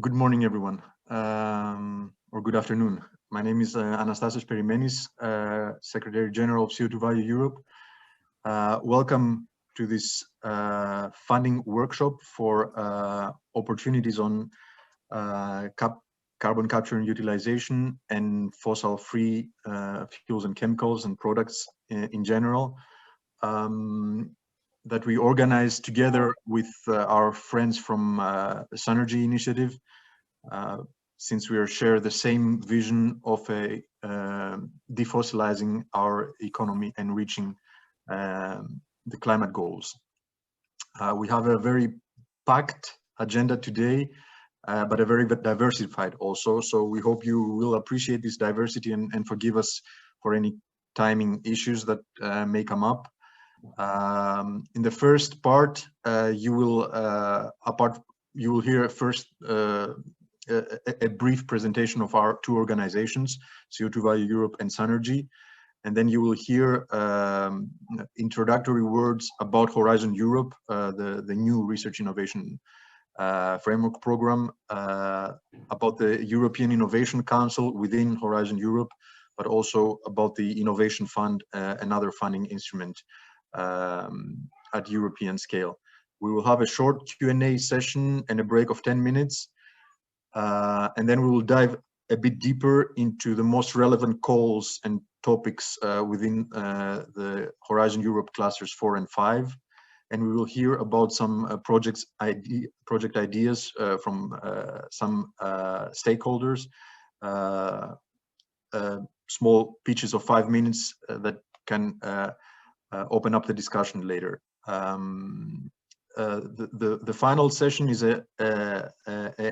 Good morning, everyone, or good afternoon. My name is Anastasios Perimenis, Secretary General of CO2 Value Europe. Welcome to this funding workshop for opportunities on carbon capture and utilization and fossil-free fuels and chemicals and products in general. That we organize together with our friends from the SUNERGY initiative, since we share the same vision of defossilizing our economy and reaching the climate goals. We have a very packed agenda today, but a very diversified also. So we hope you will appreciate this diversity and forgive us for any timing issues that may come up. In the first part, you will hear first a brief presentation of our two organizations, CO2 Value Europe and SUNERGY, and then you will hear introductory words about Horizon Europe, the new research innovation framework program, about the European Innovation Council within Horizon Europe, but also about the Innovation Fund, another funding instrument at European scale. We will have a short Q&A session and a break of 10 minutes. And then we will dive a bit deeper into the most relevant calls and topics within the Horizon Europe clusters 4 and 5. And we will hear about some project ideas from some stakeholders, small pitches of 5 minutes that can open up the discussion later. The final session is a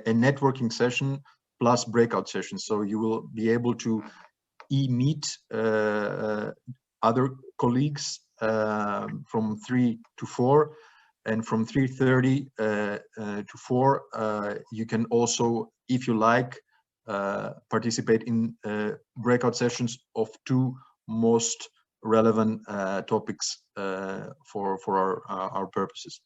networking session plus breakout sessions. So you will be able to meet other colleagues from 3 to 4, and from 3:30 to 4, you can also, if you like, participate in breakout sessions of two most relevant topics for our purposes.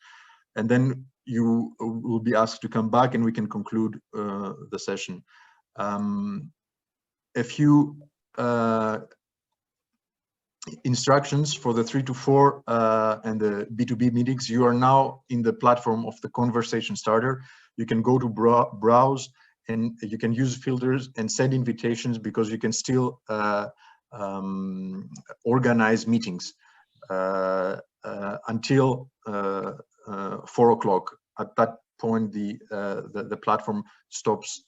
And then you will be asked to come back and we can conclude the session. A few instructions for the 3 to 4 and the B2B meetings. You are now in the platform of the conversation starter. You can go to browse and you can use filters and send invitations, because you can still organize meetings until 4 o'clock. At that point, the platform stops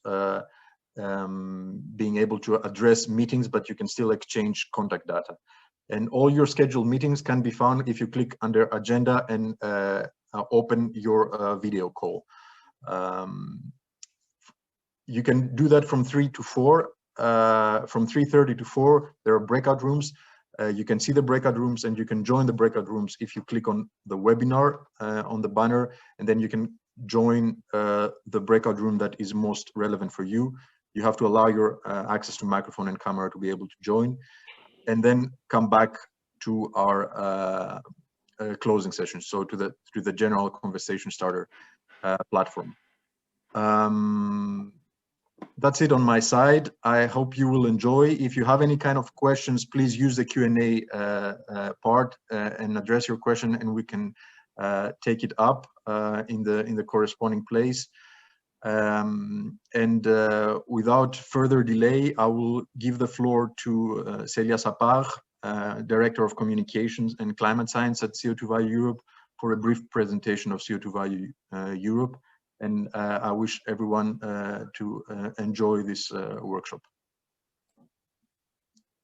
being able to address meetings, but you can still exchange contact data. And all your scheduled meetings can be found if you click under agenda and open your video call. You can do that from 3 to 4. From 3:30 to 4, there are breakout rooms. You can see the breakout rooms and you can join the breakout rooms if you click on the webinar on the banner, and then you can join the breakout room that is most relevant for you. You have to allow your access to microphone and camera to be able to join, and then come back to our closing session, so to the general conversation starter platform. That's it on my side. I hope you will enjoy. If you have any kind of questions, please use the Q&A part and address your question, and we can take it up in the corresponding place. Without further delay, I will give the floor to Celia Sapar, Director of Communications and Climate Science at CO2 Value Europe, for a brief presentation of CO2 Value Europe. And I wish everyone to enjoy this workshop.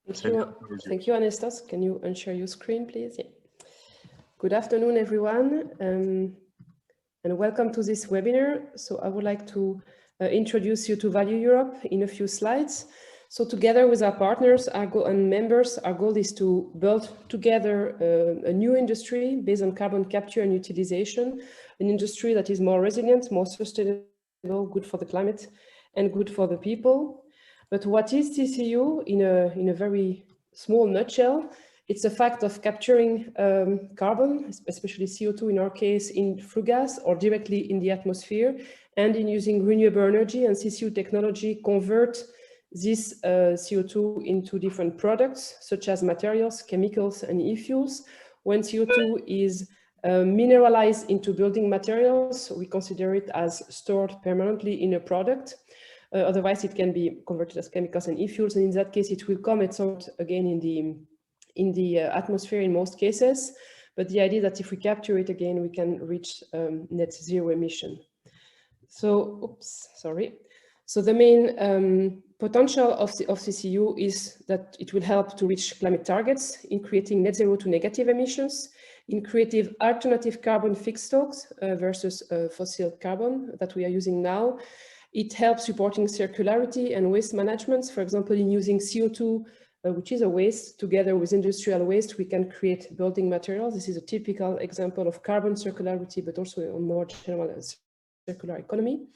Thank you, Anastas. Can you unshare your screen, please? Yeah. Good afternoon, everyone, and welcome to this webinar. So I would like to introduce you to Value Europe in a few slides. So together with our partners and members, our goal is to build together a new industry based on carbon capture and utilization, an industry that is more resilient, more sustainable, good for the climate and good for the people. But what is CCU in a very small nutshell? It's a fact of capturing carbon, especially CO2 in our case, in flue gas or directly in the atmosphere, and in using renewable energy and CCU technology convert this CO2 into different products, such as materials, chemicals, and e-fuels. When CO2 is mineralized into building materials, we consider it as stored permanently in a product. Otherwise, it can be converted as chemicals and e-fuels, and in that case, it will come at some point again in the atmosphere in most cases. But the idea that if we capture it again, we can reach net zero emission. So, oops, sorry. So the main potential of CCU is that it will help to reach climate targets in creating net zero to negative emissions, in creative alternative carbon feedstocks versus fossil carbon that we are using now. It helps supporting circularity and waste management. For example, in using CO2, which is a waste, together with industrial waste, we can create building materials. This is a typical example of carbon circularity, but also a more general circular economy.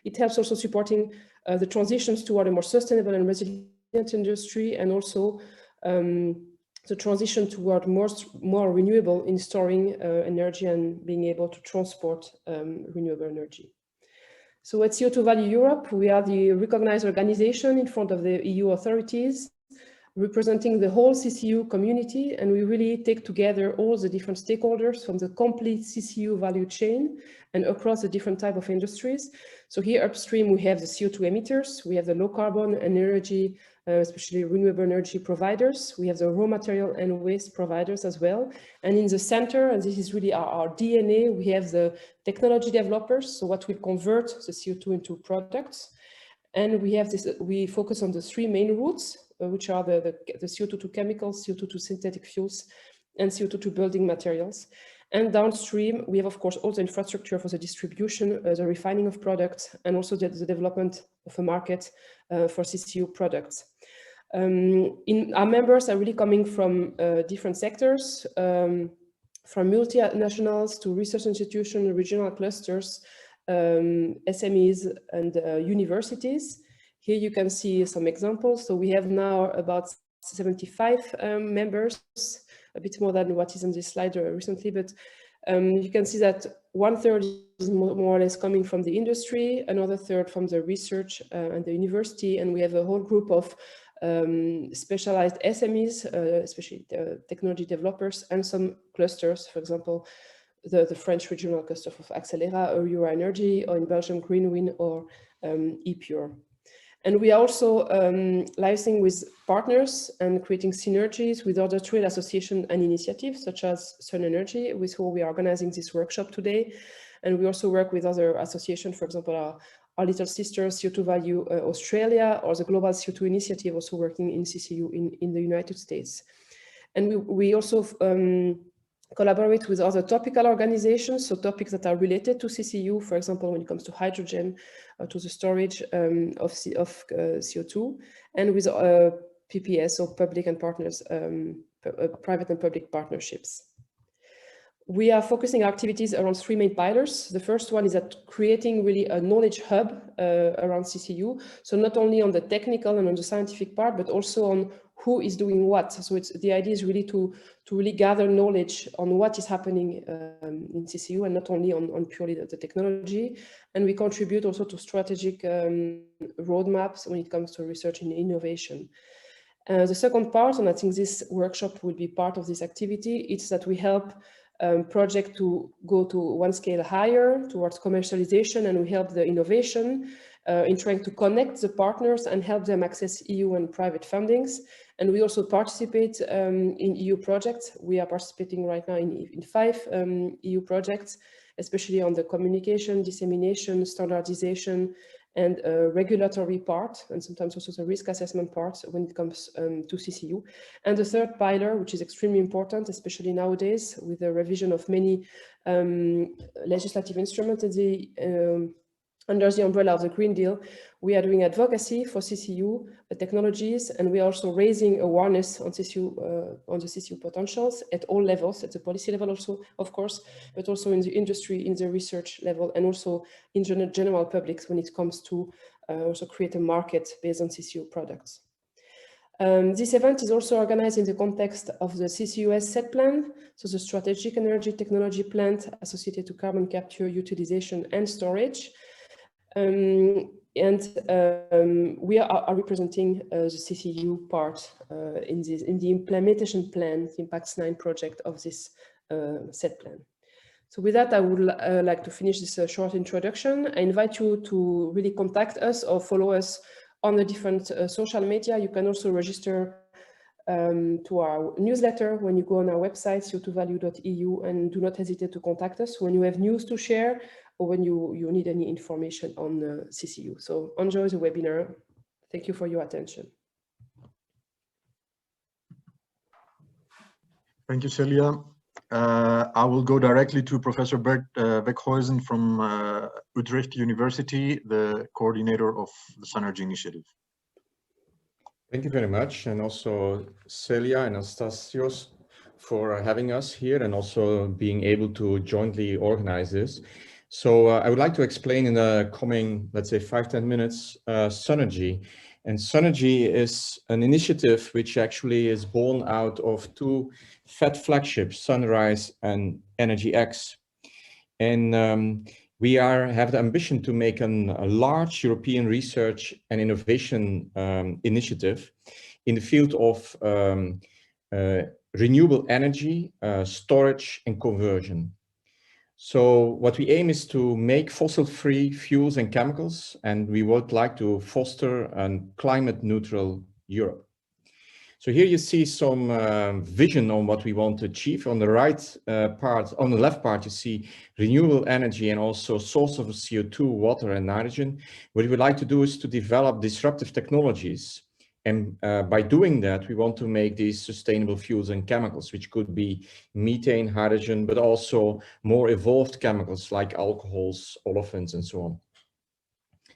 It helps also supporting the transitions toward a more sustainable and resilient industry, and also the transition toward more renewable in storing energy and being able to transport renewable energy. So at CO2 Value Europe, we are the recognized organization in front of the EU authorities, representing the whole CCU community, and we really take together all the different stakeholders from the complete CCU value chain and across the different type of industries. So here upstream, we have the CO2 emitters, we have the low carbon and energy, especially renewable energy providers, we have the raw material and waste providers as well. And in the center, and this is really our DNA, we have the technology developers, so what will convert the CO2 into products. And we have this, we focus on the three main routes, which are the CO2 to chemicals, CO2 to synthetic fuels, and CO2 to building materials. And downstream, we have, of course, all the infrastructure for the distribution, the refining of products, and also the development of a market for CCU products. Our members are really coming from different sectors, from multinationals to research institutions, regional clusters, SMEs, and universities. Here you can see some examples. So we have now about 75 members, a bit more than what is on this slide recently, but you can see that 1/3 is more or less coming from the industry, another third from the research and the university, and we have a whole group of specialized SMEs, especially technology developers, and some clusters, for example, the French regional cluster of Accelera or Euro Energy, or in Belgium, Greenwind or ePure. And we are also liaising with partners and creating synergies with other trade associations and initiatives, such as SUNERGY, with whom we are organizing this workshop today. And we also work with other associations, for example, our little sister CO2 Value Australia, or the Global CO2 Initiative, also working in CCU in the United States. And we also collaborate with other topical organizations, so topics that are related to CCU, for example, when it comes to hydrogen, to the storage of CO2, and with PPS, or public and partners, private and public partnerships. We are focusing our activities around three main pillars. The first one is at creating really a knowledge hub around CCU. So not only on the technical and on the scientific part, but also on who is doing what. So the idea is really to really gather knowledge on what is happening in CCU, and not only on purely the technology. And we contribute also to strategic roadmaps when it comes to research and innovation. The second part, and I think this workshop will be part of this activity, is that we help project to go to one scale higher towards commercialization, and we help the innovation in trying to connect the partners and help them access EU and private fundings. And we also participate in EU projects. We are participating right now in 5 EU projects, especially on the communication, dissemination, standardization, and regulatory part, and sometimes also the risk assessment part when it comes to CCU. And the third pillar, which is extremely important, especially nowadays with the revision of many legislative instruments under the umbrella of the Green Deal, we are doing advocacy for CCU technologies, and we are also raising awareness on the CCU potentials at all levels, at the policy level also, of course, but also in the industry, in the research level, and also in general public when it comes to also create a market based on CCU products. This event is also organized in the context of the CCUS set plan, so the Strategic Energy Technology Plan associated to carbon capture, utilization and storage. We are representing the CCU part in the implementation plan, the Impacts 9 project of this set plan. So with that, I would like to finish this short introduction. I invite you to really contact us or follow us on the different social media. You can also register to our newsletter when you go on our website, co2value.eu, and do not hesitate to contact us when you have news to share or when you need any information on CCU. So enjoy the webinar. Thank you for your attention. Thank you, Celia. I will go directly to Professor Bert Beckhuizen from Utrecht University, the coordinator of the SUNERGY initiative. Thank you very much, and also Celia and Anastasios for having us here and also being able to jointly organize this. So I would like to explain in the coming, let's say, 5-10 minutes, SUNERGY. And SUNERGY is an initiative which actually is born out of two FET flagships, Sunrise and Energy X. And we have the ambition to make a large European research and innovation initiative in the field of renewable energy, storage and conversion. So what we aim is to make fossil-free fuels and chemicals, and we would like to foster a climate-neutral Europe. So here you see some vision on what we want to achieve. On the right part, on the left part, you see renewable energy and also source of CO2, water and nitrogen. What we would like to do is to develop disruptive technologies. And by doing that, we want to make these sustainable fuels and chemicals, which could be methane, hydrogen, but also more evolved chemicals like alcohols, olefins, and so on.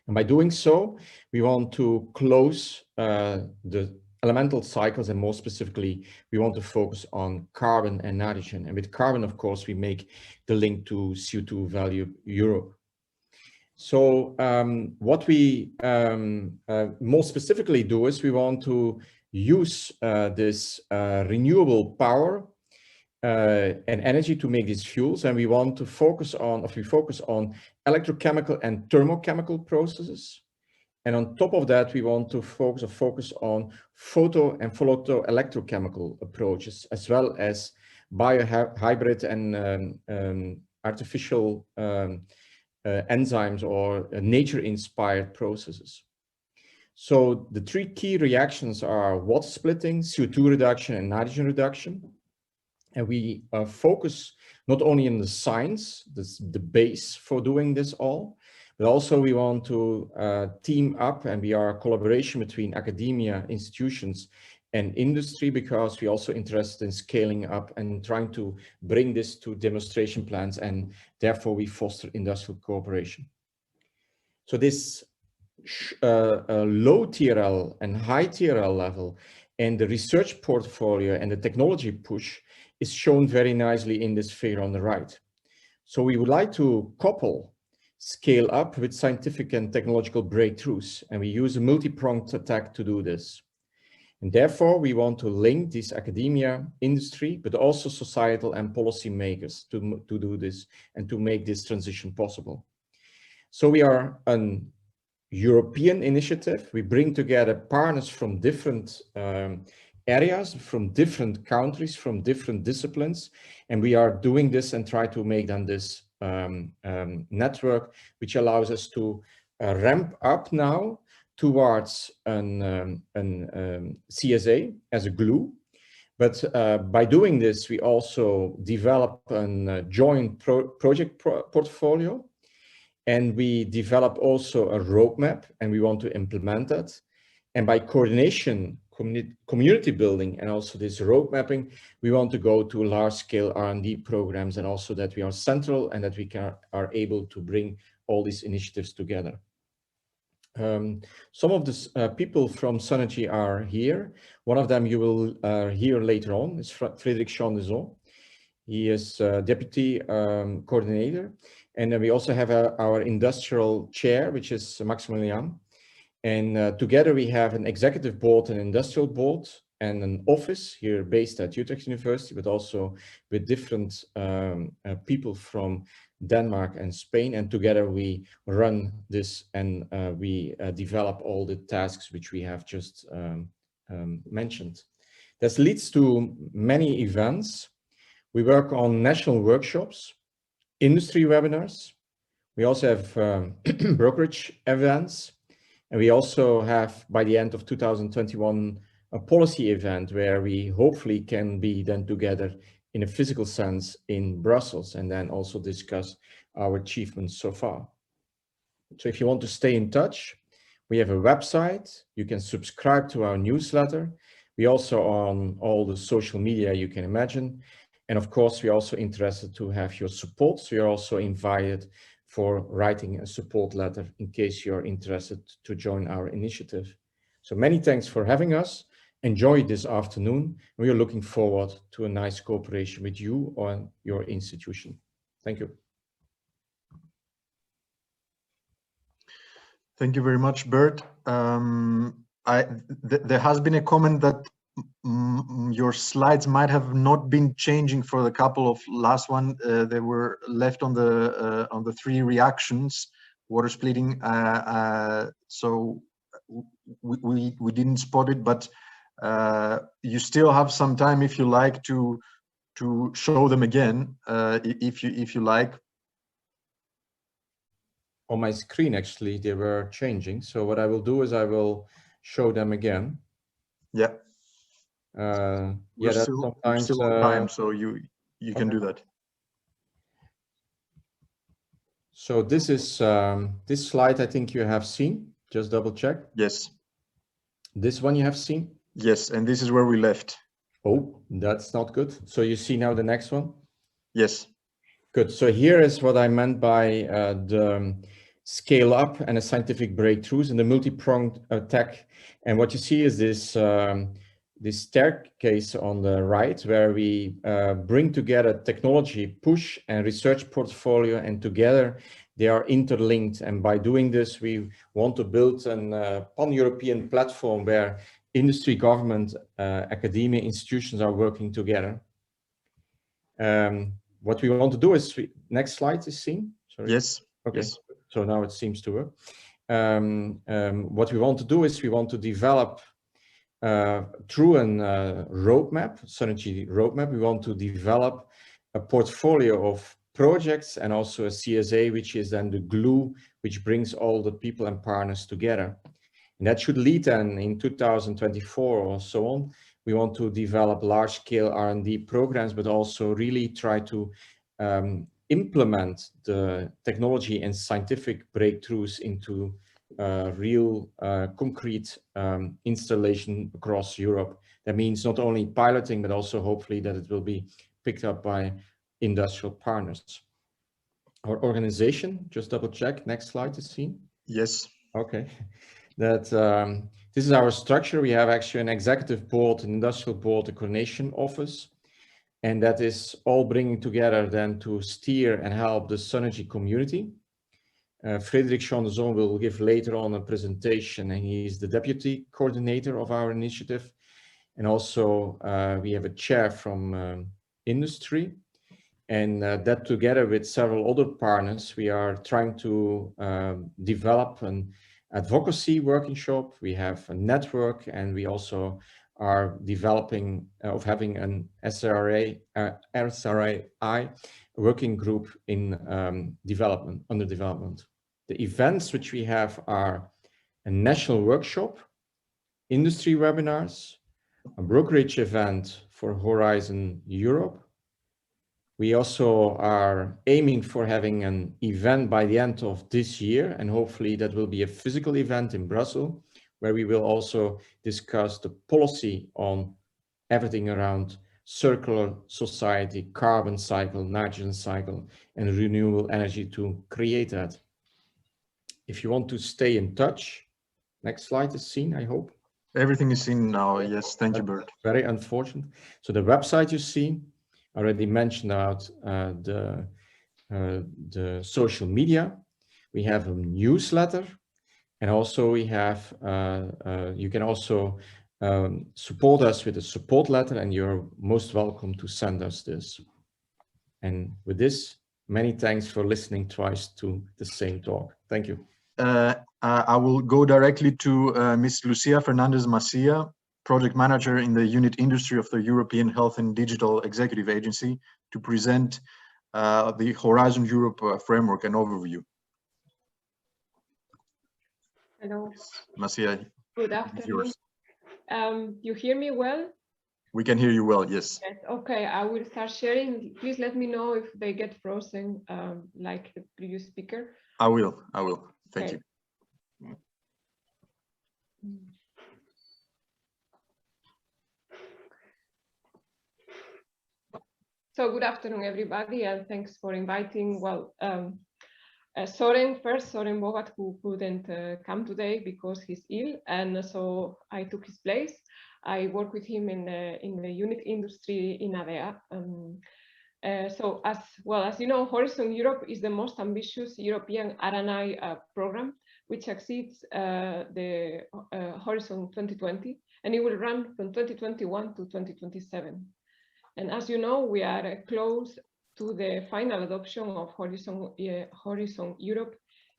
And by doing so, we want to close the elemental cycles, and more specifically, we want to focus on carbon and nitrogen. And with carbon, of course, we make the link to CO2 value Europe. So what we more specifically do is we want to use this renewable power and energy to make these fuels, and we want to focus on, electrochemical and thermochemical processes. And on top of that, we want to focus on photo and photoelectrochemical approaches, as well as biohybrid and artificial enzymes or nature-inspired processes. So the three key reactions are water splitting, CO2 reduction, and nitrogen reduction. And we focus not only on the science, the base for doing this all, but also we want to team up, and we are a collaboration between academia, institutions, and industry, because we're also interested in scaling up and trying to bring this to demonstration plants, and therefore we foster industrial cooperation. So this low TRL and high TRL level and the research portfolio and the technology push is shown very nicely in this figure on the right. So we would like to couple scale up with scientific and technological breakthroughs, and we use a multi-pronged attack to do this. And therefore, we want to link this academia, industry, but also societal and policy makers to do this and to make this transition possible. So we are an European initiative. We bring together partners from different areas, from different countries, from different disciplines, and we are doing this and try to make them this network, which allows us to ramp up now towards an CSA as a glue. But by doing this, we also develop a joint project portfolio, and we develop also a roadmap, and we want to implement that. And by coordination, community building, and also this road mapping, we want to go to large-scale R&D programs, and also that we are central and that we are able to bring all these initiatives together. Some of the people from SUNERGY are here. One of them you will hear later on is Frédéric Chandezon. He is deputy coordinator. And then we also have our industrial chair, which is Maximilian. And together we have an executive board, an industrial board, and an office here based at Utrecht University, but also with different people from Denmark and Spain. And together we run this, and we develop all the tasks which we have just mentioned. This leads to many events. We work on national workshops, industry webinars. We also have brokerage events. And we also have, by the end of 2021, a policy event where we hopefully can be then together in a physical sense in Brussels, and then also discuss our achievements so far. So if you want to stay in touch, we have a website. You can subscribe to our newsletter. We also are on all the social media you can imagine. And of course, we're also interested to have your support. So you're also invited for writing a support letter in case you're interested to join our initiative. So many thanks for having us. Enjoy this afternoon. We are looking forward to a nice cooperation with you or your institution. Thank you. Thank you very much, Bert. There has been a comment that your slides might have not been changing for the couple of last one. They were left on the 3 reactions, water splitting. So we didn't spot it, but you still have some time if you like to show them again, if you like. On my screen, actually, they were changing. So what I will do is I will show them again. Yeah. Yeah, that's sometimes still on time, so you can do that. So this is this slide I think you have seen. Just double check. Yes. This one you have seen? Yes, and this is where we left. Oh, that's not good. So you see now the next one? Yes. Good. So here is what I meant by the scale up and the scientific breakthroughs and the multi-pronged attack. And what you see is this this staircase on the right, where we bring together technology push and research portfolio, and together they are interlinked. And by doing this, we want to build a pan-European platform where industry, government, academia, institutions are working together. What we want to do is, next slide is seen. Sorry. Yes. Okay. Yes. So now it seems to work. What we want to do is we want to develop through a roadmap, SUNERGY roadmap. We want to develop a portfolio of projects and also a CSA, which is then the glue which brings all the people and partners together. And that should lead then in 2024 or so on. We want to develop large-scale R&D programs, but also really try to implement the technology and scientific breakthroughs into real concrete installation across Europe. That means not only piloting, but also hopefully that it will be picked up by industrial partners. Our organization, just double check, next slide is seen. Yes. Okay. That this is our structure. We have actually an executive board, an industrial board, a coordination office, and that is all bringing together then to steer and help the SUNERGY community. Frédéric Chandezon will give later on a presentation, and he is the deputy coordinator of our initiative. And also we have a chair from industry, and that together with several other partners, we are trying to develop an advocacy workshop. We have a network, and we also are developing of having an SRAI working group in development, under development. The events which we have are a national workshop, industry webinars, a brokerage event for Horizon Europe. We also are aiming for having an event by the end of this year, and hopefully that will be a physical event in Brussels, where we will also discuss the policy on everything around circular society, carbon cycle, nitrogen cycle, and renewable energy to create that. If you want to stay in touch, next slide is seen, I hope. Everything is seen now, yes. Thank you, Bert. Very unfortunate. So the website you see, I already mentioned about the social media. We have a newsletter, And also we have, you can also support us with a support letter, and you're most welcome to send us this. And with this, many thanks for listening twice to the same talk. Thank you. I will go directly to Ms. Lucia Fernandez Macia, Project Manager in the Unit Industry of the European Health and Digital Executive Agency, to present the Horizon Europe framework and overview. Hello. Macia, Good afternoon. You hear me well? We can hear you well, yes. Yes. Okay, I will start sharing. Please let me know if they get frozen, like the previous speaker. I will. Thank you. So good afternoon, everybody, and thanks for inviting. Well, Soren Bogat, who couldn't come today because he's ill, and so I took his place. I work with him in the unit industry in ADEA. So as you know, Horizon Europe is the most ambitious European R&I program, which exceeds the Horizon 2020, and it will run from 2021 to 2027. And as you know, we are close to the final adoption of Horizon Europe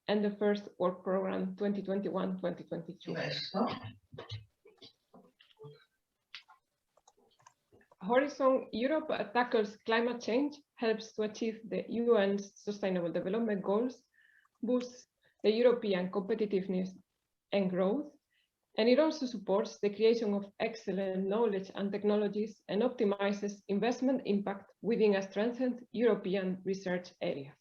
and the first work program 2021-2022. Horizon Europe tackles climate change, helps to achieve the UN's Sustainable Development Goals, boosts the European competitiveness and growth, and it also supports the creation of excellent knowledge and technologies and optimizes investment impact within a strengthened European research area.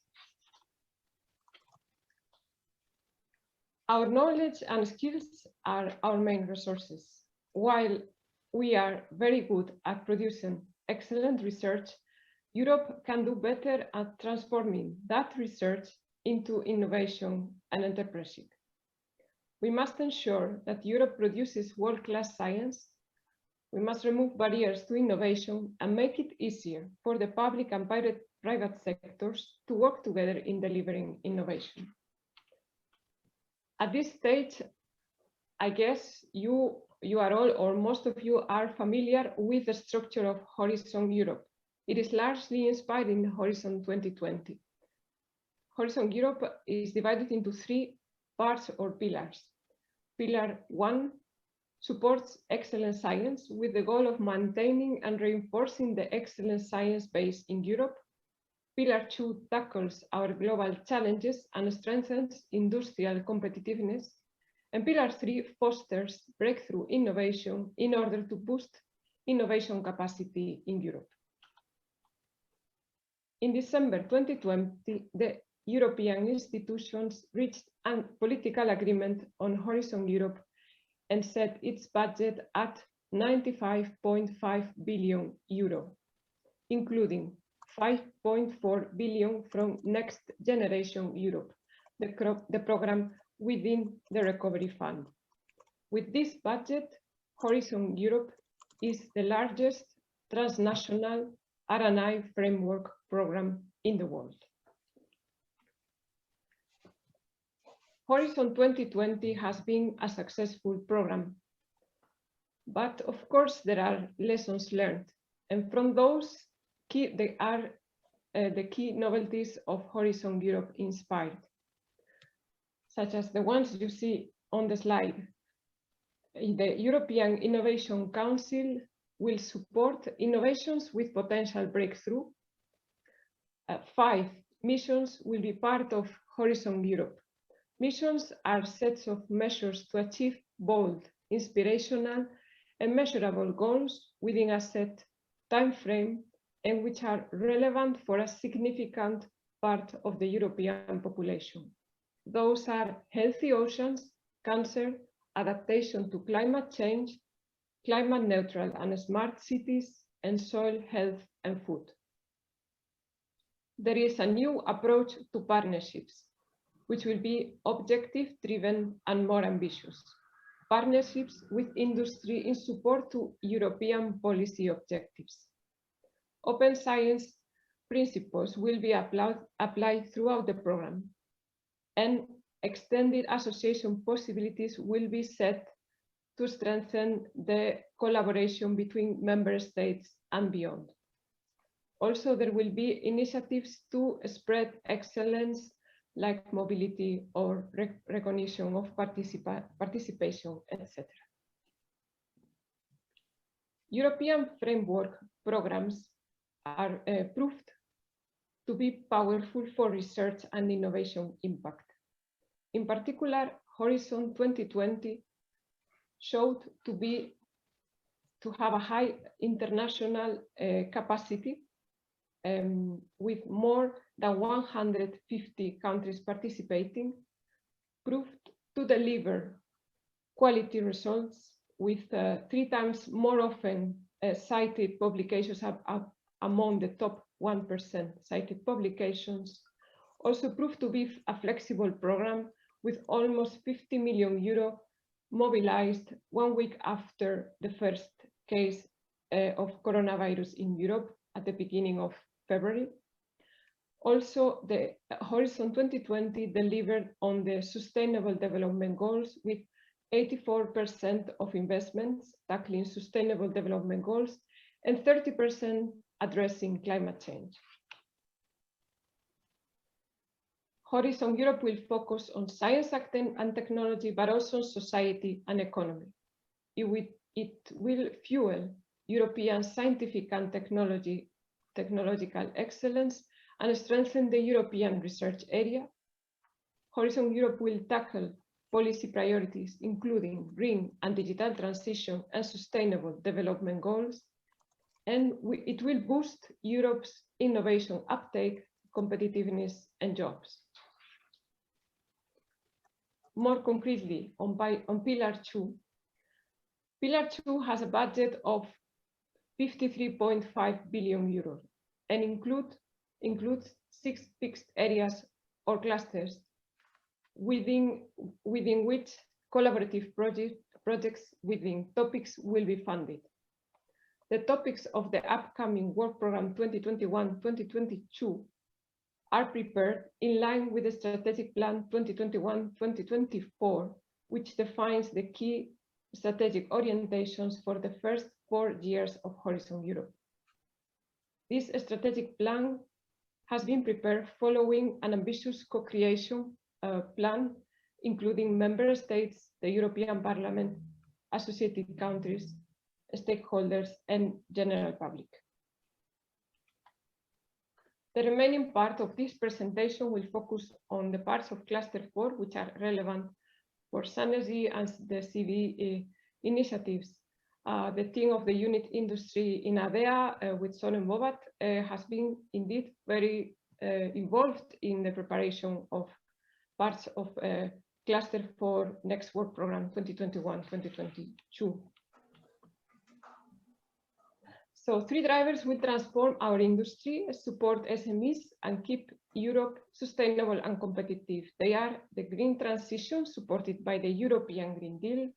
Our knowledge and skills are our main resources. While we are very good at producing excellent research, Europe can do better at transforming that research into innovation and entrepreneurship. We must ensure that Europe produces world-class science. We must remove barriers to innovation and make it easier for the public and private sectors to work together in delivering innovation. At this stage, I guess you are all, or most of you are familiar with the structure of Horizon Europe. It is largely inspired in Horizon 2020. Horizon Europe is divided into three parts or pillars. Pillar 1 supports excellent science with the goal of maintaining and reinforcing the excellent science base in Europe. Pillar 2 tackles our global challenges and strengthens industrial competitiveness. And Pillar 3 fosters breakthrough innovation in order to boost innovation capacity in Europe. In December 2020, the European institutions reached a political agreement on Horizon Europe and set its budget at 95.5 billion euro, including 5.4 billion from Next Generation Europe, the program within the Recovery Fund. With this budget, Horizon Europe is the largest transnational R&I framework program in the world. Horizon 2020 has been a successful program, but of course there are lessons learned, and from those the key novelties of Horizon Europe inspired, such as the ones you see on the slide. The European Innovation Council will support innovations with potential breakthrough. 5 missions will be part of Horizon Europe. Missions are sets of measures to achieve bold, inspirational, and measurable goals within a set time frame and which are relevant for a significant part of the European population. Those are healthy oceans, cancer, adaptation to climate change, climate neutral and smart cities, and soil health and food. There is a new approach to partnerships, which will be objective-driven and more ambitious. Partnerships with industry in support to European policy objectives. Open science principles will be applied throughout the program, and extended association possibilities will be set to strengthen the collaboration between member states and beyond. Also, there will be initiatives to spread excellence like mobility or recognition of participation, etc. European framework programs are proved to be powerful for research and innovation impact. In particular, Horizon 2020 showed to have a high international capacity with more than 150 countries participating, proved to deliver quality results with 3 times more often cited publications among the top 1% cited publications, also proved to be a flexible program with almost 50 million euro mobilized 1 week after the first case of coronavirus in Europe at the beginning of February. Also, the Horizon 2020 delivered on the Sustainable Development Goals with 84% of investments tackling Sustainable Development Goals and 30% addressing climate change. Horizon Europe will focus on science and technology, but also on society and economy. It will fuel European scientific and technological excellence and strengthen the European research area. Horizon Europe will tackle policy priorities, including green and digital transition and sustainable development goals. And it will boost Europe's innovation uptake, competitiveness, and jobs. More concretely, on Pillar 2, Pillar 2 has a budget of 53.5 billion euros and includes 6 fixed areas or clusters within which collaborative projects within topics will be funded. The topics of the upcoming work program 2021-2022 are prepared in line with the strategic plan 2021-2024, which defines the key strategic orientations for the first 4 years of Horizon Europe. This strategic plan has been prepared following an ambitious co-creation plan, including member states, the European Parliament, associated countries, stakeholders, and general public. The remaining part of this presentation will focus on the parts of Cluster 4 which are relevant for SUNERGY and the CVE initiatives. The team of the unit industry in ADEA with Soren Bobat has been indeed very involved in the preparation of parts of Cluster 4 next work program 2021-2022. So 3 drivers will transform our industry, support SMEs, and keep Europe sustainable and competitive. They are the green transition supported by the European Green Deal,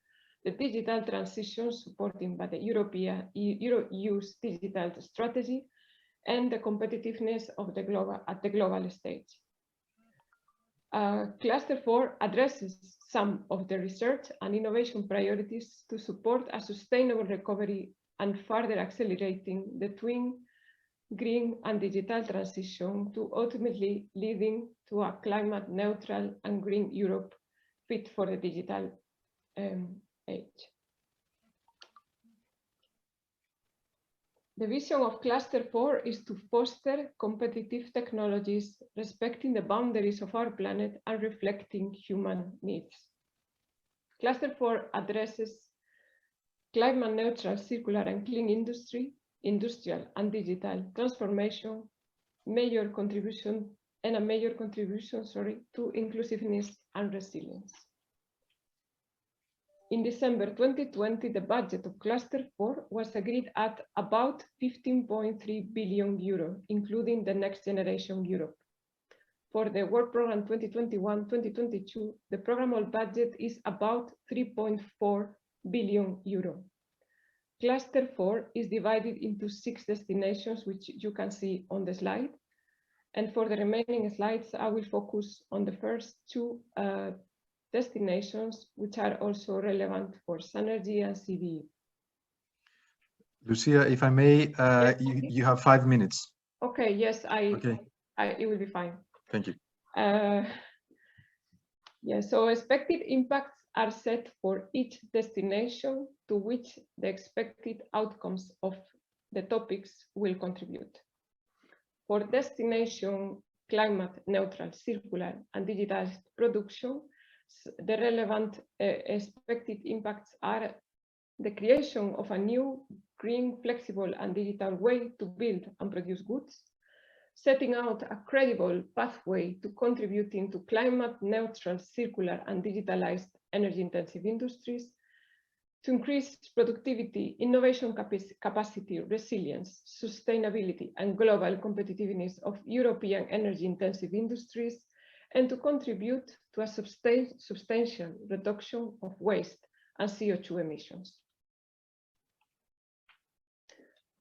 the digital transition supported by the Euro-use digital strategy, and the competitiveness of the global stage. Cluster 4 addresses some of the research and innovation priorities to support a sustainable recovery and further accelerating the twin green and digital transition to ultimately leading to a climate neutral and green Europe fit for the digital age. The vision of Cluster 4 is to foster competitive technologies, respecting the boundaries of our planet and reflecting human needs. Cluster 4 addresses climate neutral, circular and clean industry, industrial and digital transformation, a major contribution to inclusiveness and resilience. In December 2020, the budget of Cluster 4 was agreed at about 15.3 billion euro, including the Next Generation Europe. For the work program 2021-2022, the programmable budget is about 3.4 billion euro. Cluster 4 is divided into 6 destinations, which you can see on the slide. And for the remaining slides, I will focus on the first two destinations, which are also relevant for SUNERGY and CVE. Lucia, if I may, Yes, you have 5 minutes. Okay, yes, Okay. it will be fine. Thank you. Yeah, so expected impacts are set for each destination to which the expected outcomes of the topics will contribute. For destination climate neutral, circular and digitalized production, the relevant expected impacts are the creation of a new green, flexible and digital way to build and produce goods, setting out a credible pathway to contributing to climate neutral, circular and digitalized energy intensive industries, to increase productivity, innovation capacity, resilience, sustainability and global competitiveness of European energy intensive industries, and to contribute to a substantial reduction of waste and CO2 emissions.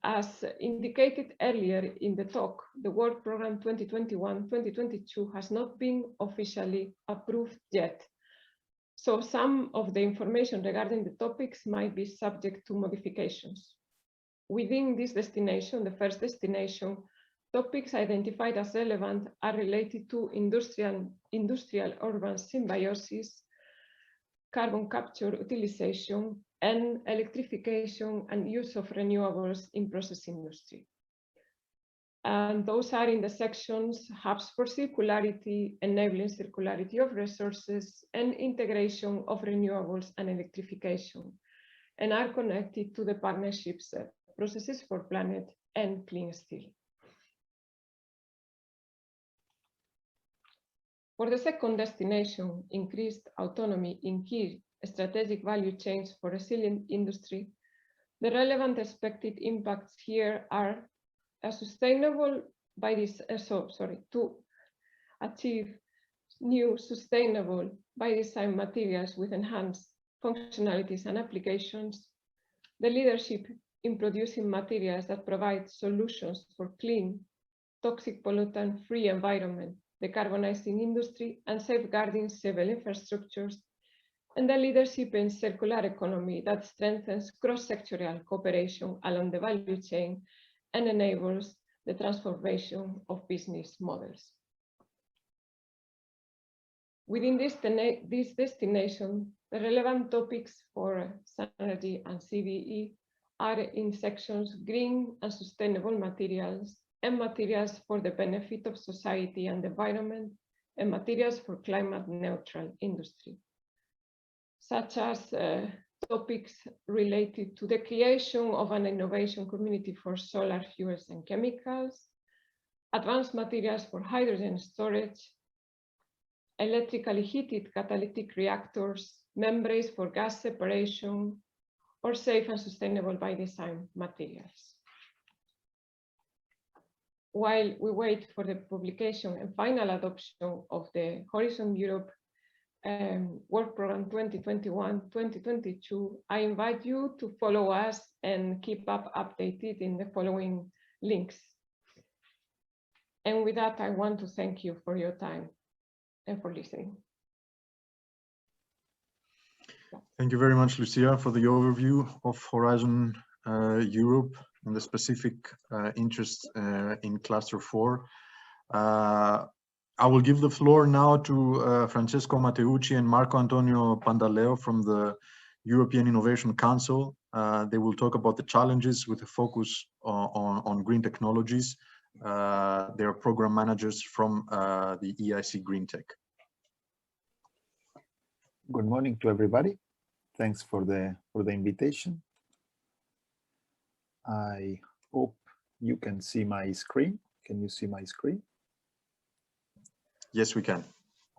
As indicated earlier in the talk, the Work Programme 2021-2022 has not been officially approved yet. So some of the information regarding the topics might be subject to modifications. Within this destination, the first destination, topics identified as relevant are related to industrial urban symbiosis, carbon capture, utilization, and electrification and use of renewables in process industry. And those are in the sections hubs for circularity, enabling circularity of resources, and integration of renewables and electrification, and are connected to the partnerships processes for planet and clean steel. For the second destination, increased autonomy in key strategic value chains for resilient industry, the relevant expected impacts here are sustainable by this, to achieve new sustainable by design materials with enhanced functionalities and applications, the leadership in producing materials that provide solutions for clean, toxic pollutant-free environment, decarbonizing industry and safeguarding civil infrastructures, and the leadership in circular economy that strengthens cross-sectoral cooperation along the value chain and enables the transformation of business models. Within this destination, the relevant topics for SUNERGY and CVE are in sections green and sustainable materials, and materials for the benefit of society and the environment, and materials for climate neutral industry, such as topics related to the creation of an innovation community for solar fuels and chemicals, advanced materials for hydrogen storage, electrically heated catalytic reactors, membranes for gas separation, or safe and sustainable by design materials. While we wait for the publication and final adoption of the Horizon Europe Work Programme 2021-2022, I invite you to follow us and keep up updated in the following links. And with that, I want to thank you for your time and for listening. Thank you very much, Lucia, for the overview of Horizon Europe and the specific interests in Cluster 4. I will give the floor now to Francesco Matteucci and Marco Antonio Pandaleo from the European Innovation Council. They will talk about the challenges with a focus on green technologies. They are program managers from the EIC Green Tech. Good morning to everybody. Thanks for the invitation. I hope you can see my screen. Can you see my screen? Yes, we can.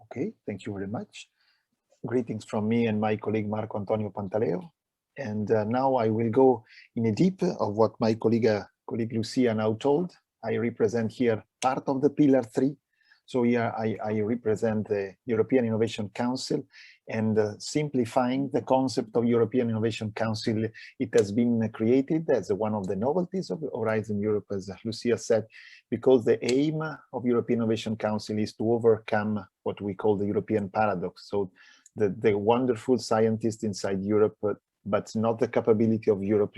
Okay, thank you very much. Greetings from me and my colleague Marco Antonio Pantaleo. And now I will go in a deep of what my colleague Lucia now told. I represent here part of the pillar 3. So here I represent the European Innovation Council, and simplifying the concept of European Innovation Council, it has been created as one of the novelties of Horizon Europe, as Lucia said, because the aim of European Innovation Council is to overcome what we call the European paradox. So the wonderful scientists inside Europe, but not the capability of Europe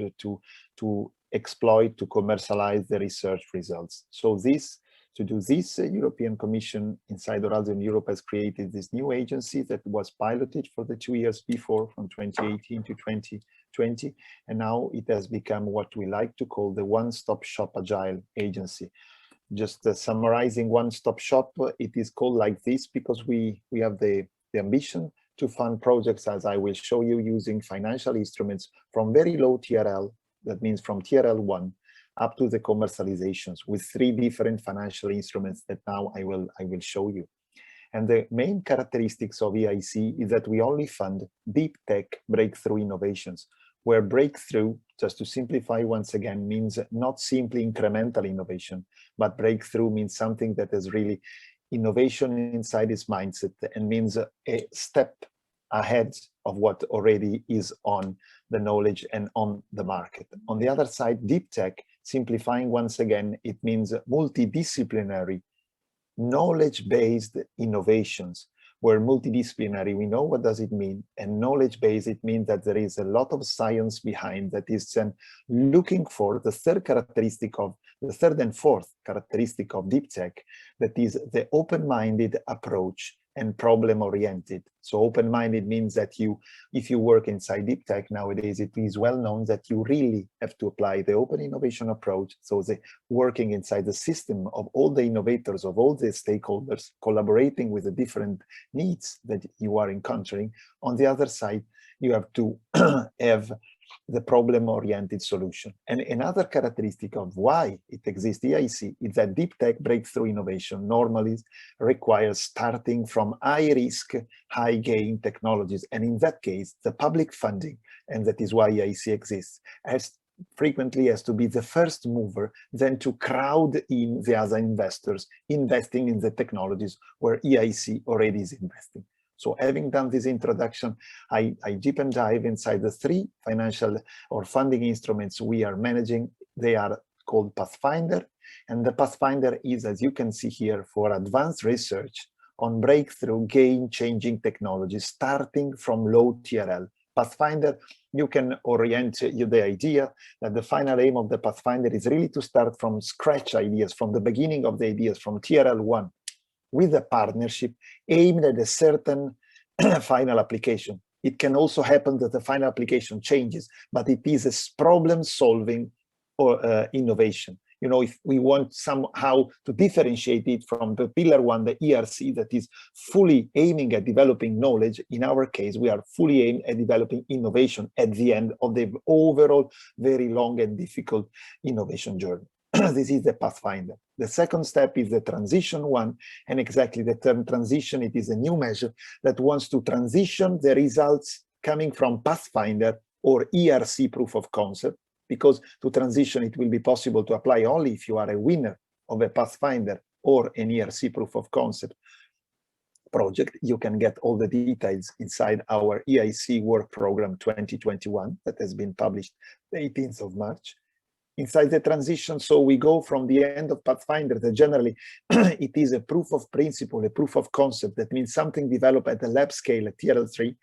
to exploit, to commercialize the research results. So to do this, European Commission inside Horizon Europe has created this new agency that was piloted for the 2 years before, from 2018 to 2020. And now it has become what we like to call the one-stop shop agile agency. Just summarizing one-stop shop, it is called like this because we have the ambition to fund projects, as I will show you, using financial instruments from very low TRL, that means from TRL 1, up to the commercializations with 3 different financial instruments that now I will show you. And the main characteristics of EIC is that we only fund deep tech breakthrough innovations, where breakthrough, just to simplify once again, means not simply incremental innovation, but breakthrough means something that is really innovation inside its mindset and means a step ahead of what already is on the knowledge and on the market. On the other side, deep tech, simplifying once again, it means multidisciplinary, knowledge-based innovations, where multidisciplinary, we know what does it mean, and knowledge-based, it means that there is a lot of science behind that is looking for the third and fourth characteristic of deep tech, that is the open-minded approach and problem-oriented. So open-minded means that if you work inside deep tech nowadays, it is well known that you really have to apply the open innovation approach. So the working inside the system of all the innovators, of all the stakeholders, collaborating with the different needs that you are encountering. On the other side, you have to have the problem-oriented solution. And another characteristic of why it exists, EIC, is that deep tech breakthrough innovation normally requires starting from high-risk, high-gain technologies. And in that case, the public funding, and that is why EIC exists, frequently has to be the first mover, then to crowd in the other investors investing in the technologies where EIC already is investing. So having done this introduction, I deep and dive inside the 3 financial or funding instruments we are managing. They are called Pathfinder, and the Pathfinder is, as you can see here, for advanced research on breakthrough game-changing technologies starting from low TRL. Pathfinder, you can orient the idea that the final aim of the Pathfinder is really to start from scratch ideas, from the beginning of the ideas, from TRL 1, with a partnership aimed at a certain final application. It can also happen that the final application changes, but it is a problem-solving or innovation. You know, if we want somehow to differentiate it from the pillar 1, the ERC, that is fully aiming at developing knowledge, in our case, we are fully aimed at developing innovation at the end of the overall very long and difficult innovation journey. This is the Pathfinder. The second step is the transition one, and exactly the term transition, it is a new measure that wants to transition the results coming from Pathfinder or ERC proof of concept, because to transition it will be possible to apply only if you are a winner of a Pathfinder or an ERC proof of concept project. You can get all the details inside our EIC work program 2021 that has been published the 18th of March. Inside the transition, so we go from the end of Pathfinder that generally it is a proof of principle, a proof of concept. That means something developed at the lab scale at TRL 3.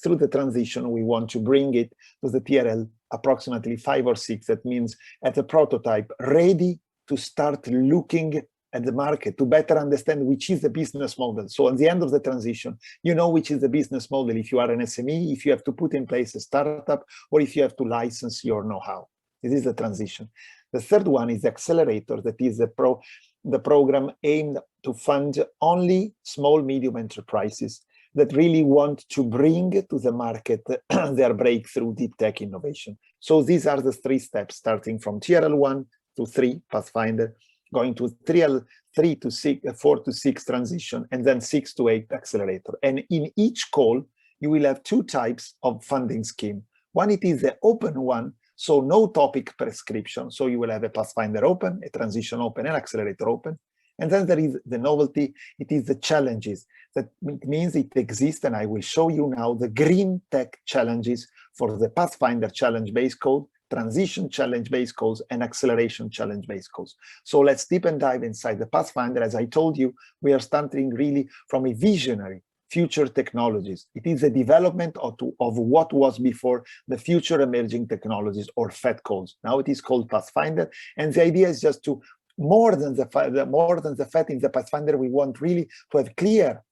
Through the transition, we want to bring it to the TRL approximately 5 or 6. That means at a prototype, ready to start looking at the market to better understand which is the business model. So at the end of the transition, you know which is the business model if you are an SME, if you have to put in place a startup, or if you have to license your know-how. This is the transition. The third one is the accelerator, that is the program aimed to fund only small, medium enterprises that really want to bring to the market their breakthrough deep tech innovation. So these are the 3 steps, starting from TRL 1 to 3, Pathfinder, going to TRL 3 to 6, 4 to 6 transition, and then 6 to 8 accelerator. And in each call, you will have 2 types of funding scheme. One, it is the open one, so no topic prescription. So you will have a Pathfinder open, a transition open, and accelerator open. And then there is the novelty, it is the challenges. That means it exists, and I will show you now the green tech challenges for the Pathfinder challenge-based code, transition challenge-based codes, and acceleration challenge-based codes. So let's deep and dive inside the Pathfinder. As I told you, we are starting really from a visionary future technologies. It is a development of what was before the future emerging technologies, or FET codes. Now it is called Pathfinder, and the idea is just to more than the FET in the Pathfinder. We want really to have clear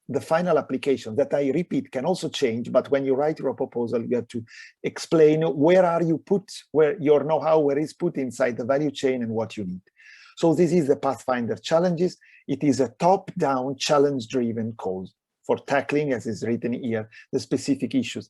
the final application that, I repeat, can also change, but when you write your proposal, you have to explain where are you put, where your know-how, where is put inside the value chain and what you need. So this is the Pathfinder challenges. It is a top-down challenge-driven code for tackling, as is written here, the specific issues.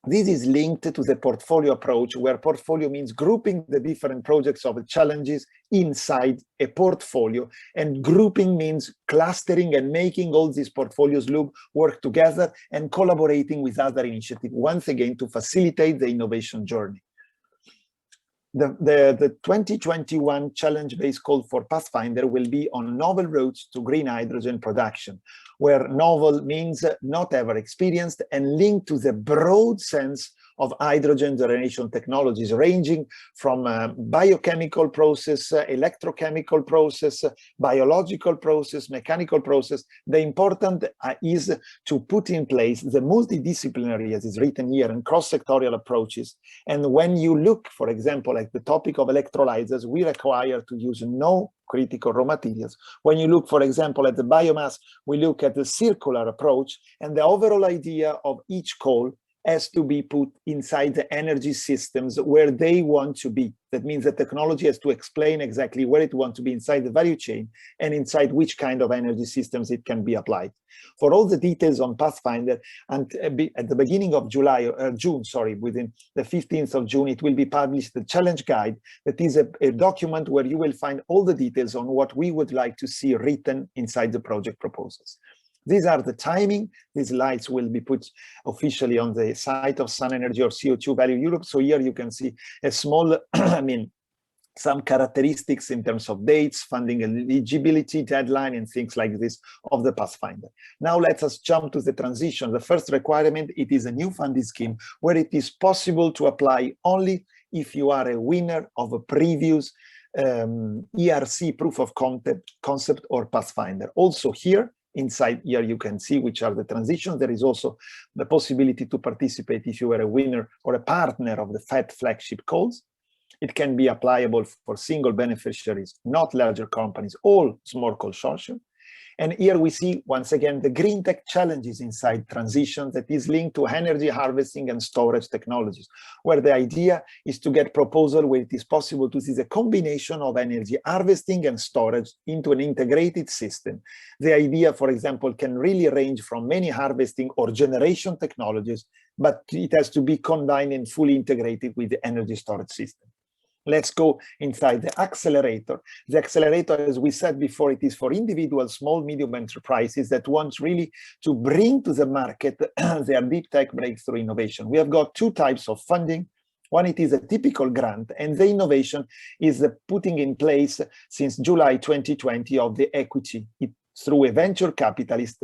This is linked to the portfolio approach, where portfolio means grouping the different projects of the challenges inside a portfolio, and grouping means clustering and making all these portfolios work together and collaborating with other initiatives, once again to facilitate the innovation journey. The 2021 challenge-based call for Pathfinder will be on novel routes to green hydrogen production, where novel means not ever experienced, and linked to the broad sense of hydrogen generation technologies, ranging from biochemical process, electrochemical process, biological process, mechanical process. The important is to put in place the multidisciplinary, as is written here, and cross-sectorial approaches. And when you look, for example, at the topic of electrolyzers, we require to use no critical raw materials. When you look, for example, at the biomass, we look at the circular approach, and the overall idea of each coal has to be put inside the energy systems where they want to be. That means the technology has to explain exactly where it wants to be inside the value chain and inside which kind of energy systems it can be applied. For all the details on Pathfinder, and at the beginning of June, within the 15th of June, it will be published the challenge guide. That is a document where you will find all the details on what we would like to see written inside the project proposals. These are the timing. These slides will be put officially on the site of SUNERGY or CO2 Value Europe. So here you can see a small, some characteristics in terms of dates, funding eligibility, deadline, and things like this of the Pathfinder. Now let us jump to the transition. The first requirement, it is a new funding scheme where it is possible to apply only if you are a winner of a previous ERC proof of concept or Pathfinder. Also here, inside here, you can see which are the transitions. There is also the possibility to participate if you were a winner or a partner of the FET flagship calls. It can be applicable for single beneficiaries, not larger companies, all small consortium. And here we see, once again, the green tech challenges inside transition that is linked to energy harvesting and storage technologies, where the idea is to get proposal where it is possible to see the combination of energy harvesting and storage into an integrated system. The idea, for example, can really range from many harvesting or generation technologies, but it has to be combined and fully integrated with the energy storage system. Let's go inside the accelerator. The accelerator, as we said before, it is for individual small, medium enterprises that want really to bring to the market their deep tech breakthrough innovation. We have got two types of funding. One, it is a typical grant, and the innovation is the putting in place since July 2020 of the equity through a venture capitalist.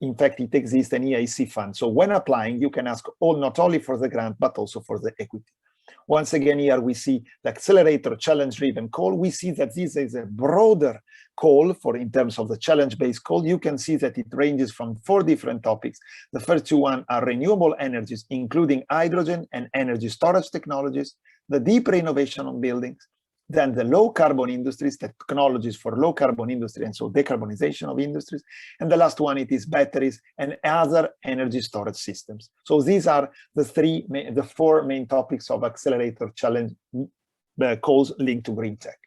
In fact, it exists an EIC fund. So when applying, you can ask not only for the grant, but also for the equity. Once again, here we see the accelerator challenge-driven call. We see that this is a broader call in terms of the challenge-based call. You can see that it ranges from 4 different topics. The first 2 are renewable energies, including hydrogen and energy storage technologies, the deeper innovation on buildings, then the low carbon industries, technologies for low carbon industry, and so decarbonization of industries. And the last one, it is batteries and other energy storage systems. So these are the 4 main topics of accelerator challenge calls linked to green tech.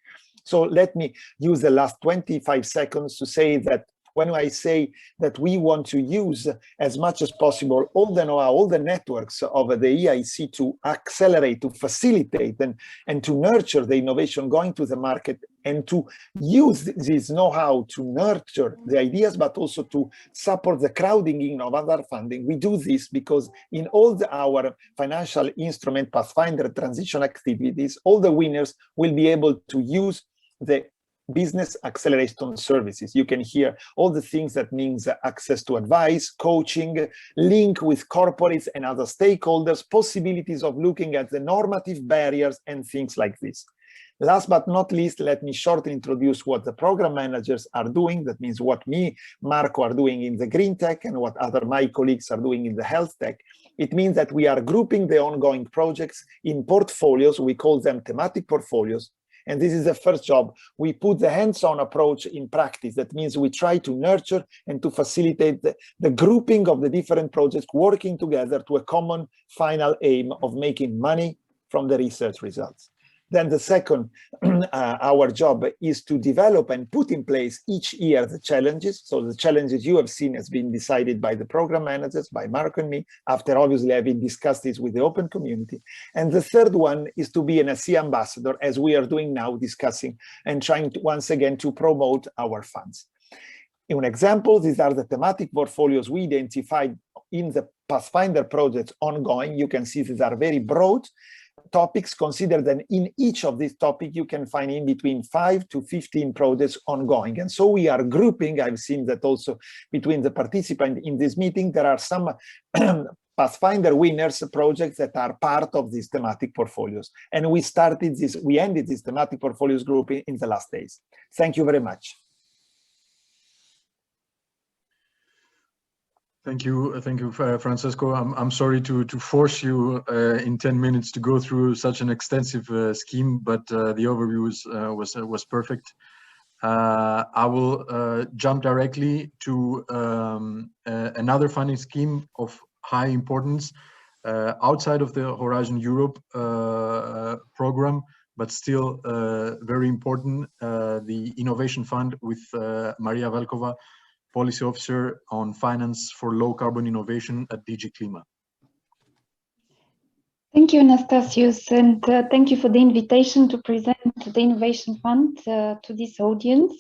So let me use the last 25 seconds to say that when I say that we want to use as much as possible all the know-how, all the networks of the EIC to accelerate, to facilitate, and to nurture the innovation going to the market, and to use this know-how to nurture the ideas, but also to support the crowding in of other funding. We do this because in all our financial instrument Pathfinder transition activities, all the winners will be able to use the business acceleration services. You can hear all the things that means access to advice, coaching, link with corporates and other stakeholders, possibilities of looking at the normative barriers and things like this. Last but not least, let me shortly introduce what the program managers are doing. That means what me, Marco, are doing in the green tech and what other my colleagues are doing in the health tech. It means that we are grouping the ongoing projects in portfolios. We call them thematic portfolios. And this is the first job. We put the hands-on approach in practice. That means we try to nurture and to facilitate the grouping of the different projects working together to a common final aim of making money from the research results. Then the second, our job is to develop and put in place each year the challenges. So the challenges you have seen has been decided by the program managers, by Marco and me, after obviously having discussed this with the open community. And the third one is to be an SC ambassador, as we are doing now, discussing and trying to, once again, to promote our funds. In an example, these are the thematic portfolios we identified in the Pathfinder projects ongoing. You can see these are very broad topics. Consider that in each of these topics you can find in between 5 to 15 projects ongoing, and so we are grouping. I've seen that also between the participants in this meeting there are some Pathfinder winners projects that are part of these thematic portfolios, and we ended this thematic portfolios group in the last days. Thank you very much. Thank you, Francesco. I'm sorry to force you in 10 minutes to go through such an extensive scheme, but the overview was perfect. I will jump directly to another funding scheme of high importance outside of the Horizon Europe program, but still very important, the Innovation Fund with Maria Velkova, Policy Officer on Finance for Low Carbon Innovation at DG Klima. Thank you, Anastasius, and thank you for the invitation to present the Innovation Fund to this audience.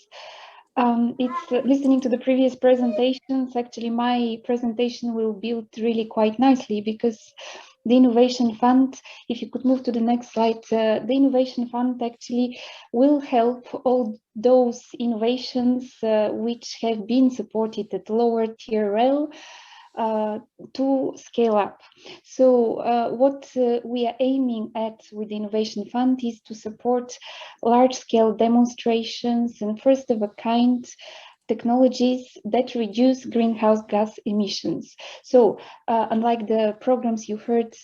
It's listening to the previous presentations, actually my presentation will build really quite nicely, because the Innovation Fund, if you could move to the next slide, the Innovation Fund actually will help all those innovations which have been supported at lower TRL to scale up. So what we are aiming at with the Innovation Fund is to support large-scale demonstrations and first-of-a-kind technologies that reduce greenhouse gas emissions. So unlike the programs you heard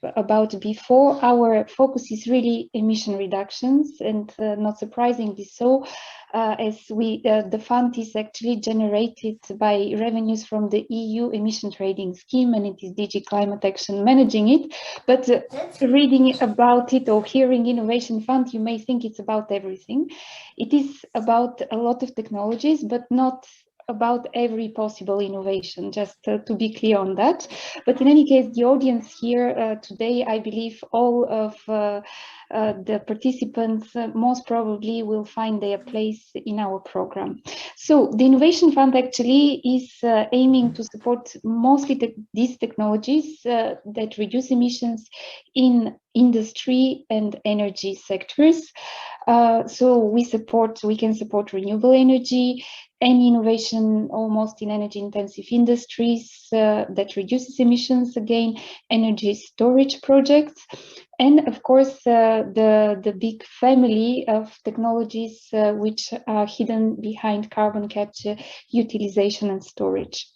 about before, our focus is really emission reductions, and not surprisingly so, as the fund is actually generated by revenues from the EU emission trading scheme, and it is DG Climate Action managing it. But reading about it or hearing Innovation Fund, you may think it's about everything. It is about a lot of technologies, but not about every possible innovation, just to be clear on that. But in any case, the audience here today, I believe all of the participants most probably will find their place in our program. So the Innovation Fund actually is aiming to support mostly these technologies that reduce emissions in industry and energy sectors. So we can support renewable energy, any innovation almost in energy intensive industries that reduces emissions, again, energy storage projects, and of course the big family of technologies which are hidden behind carbon capture, utilization and storage.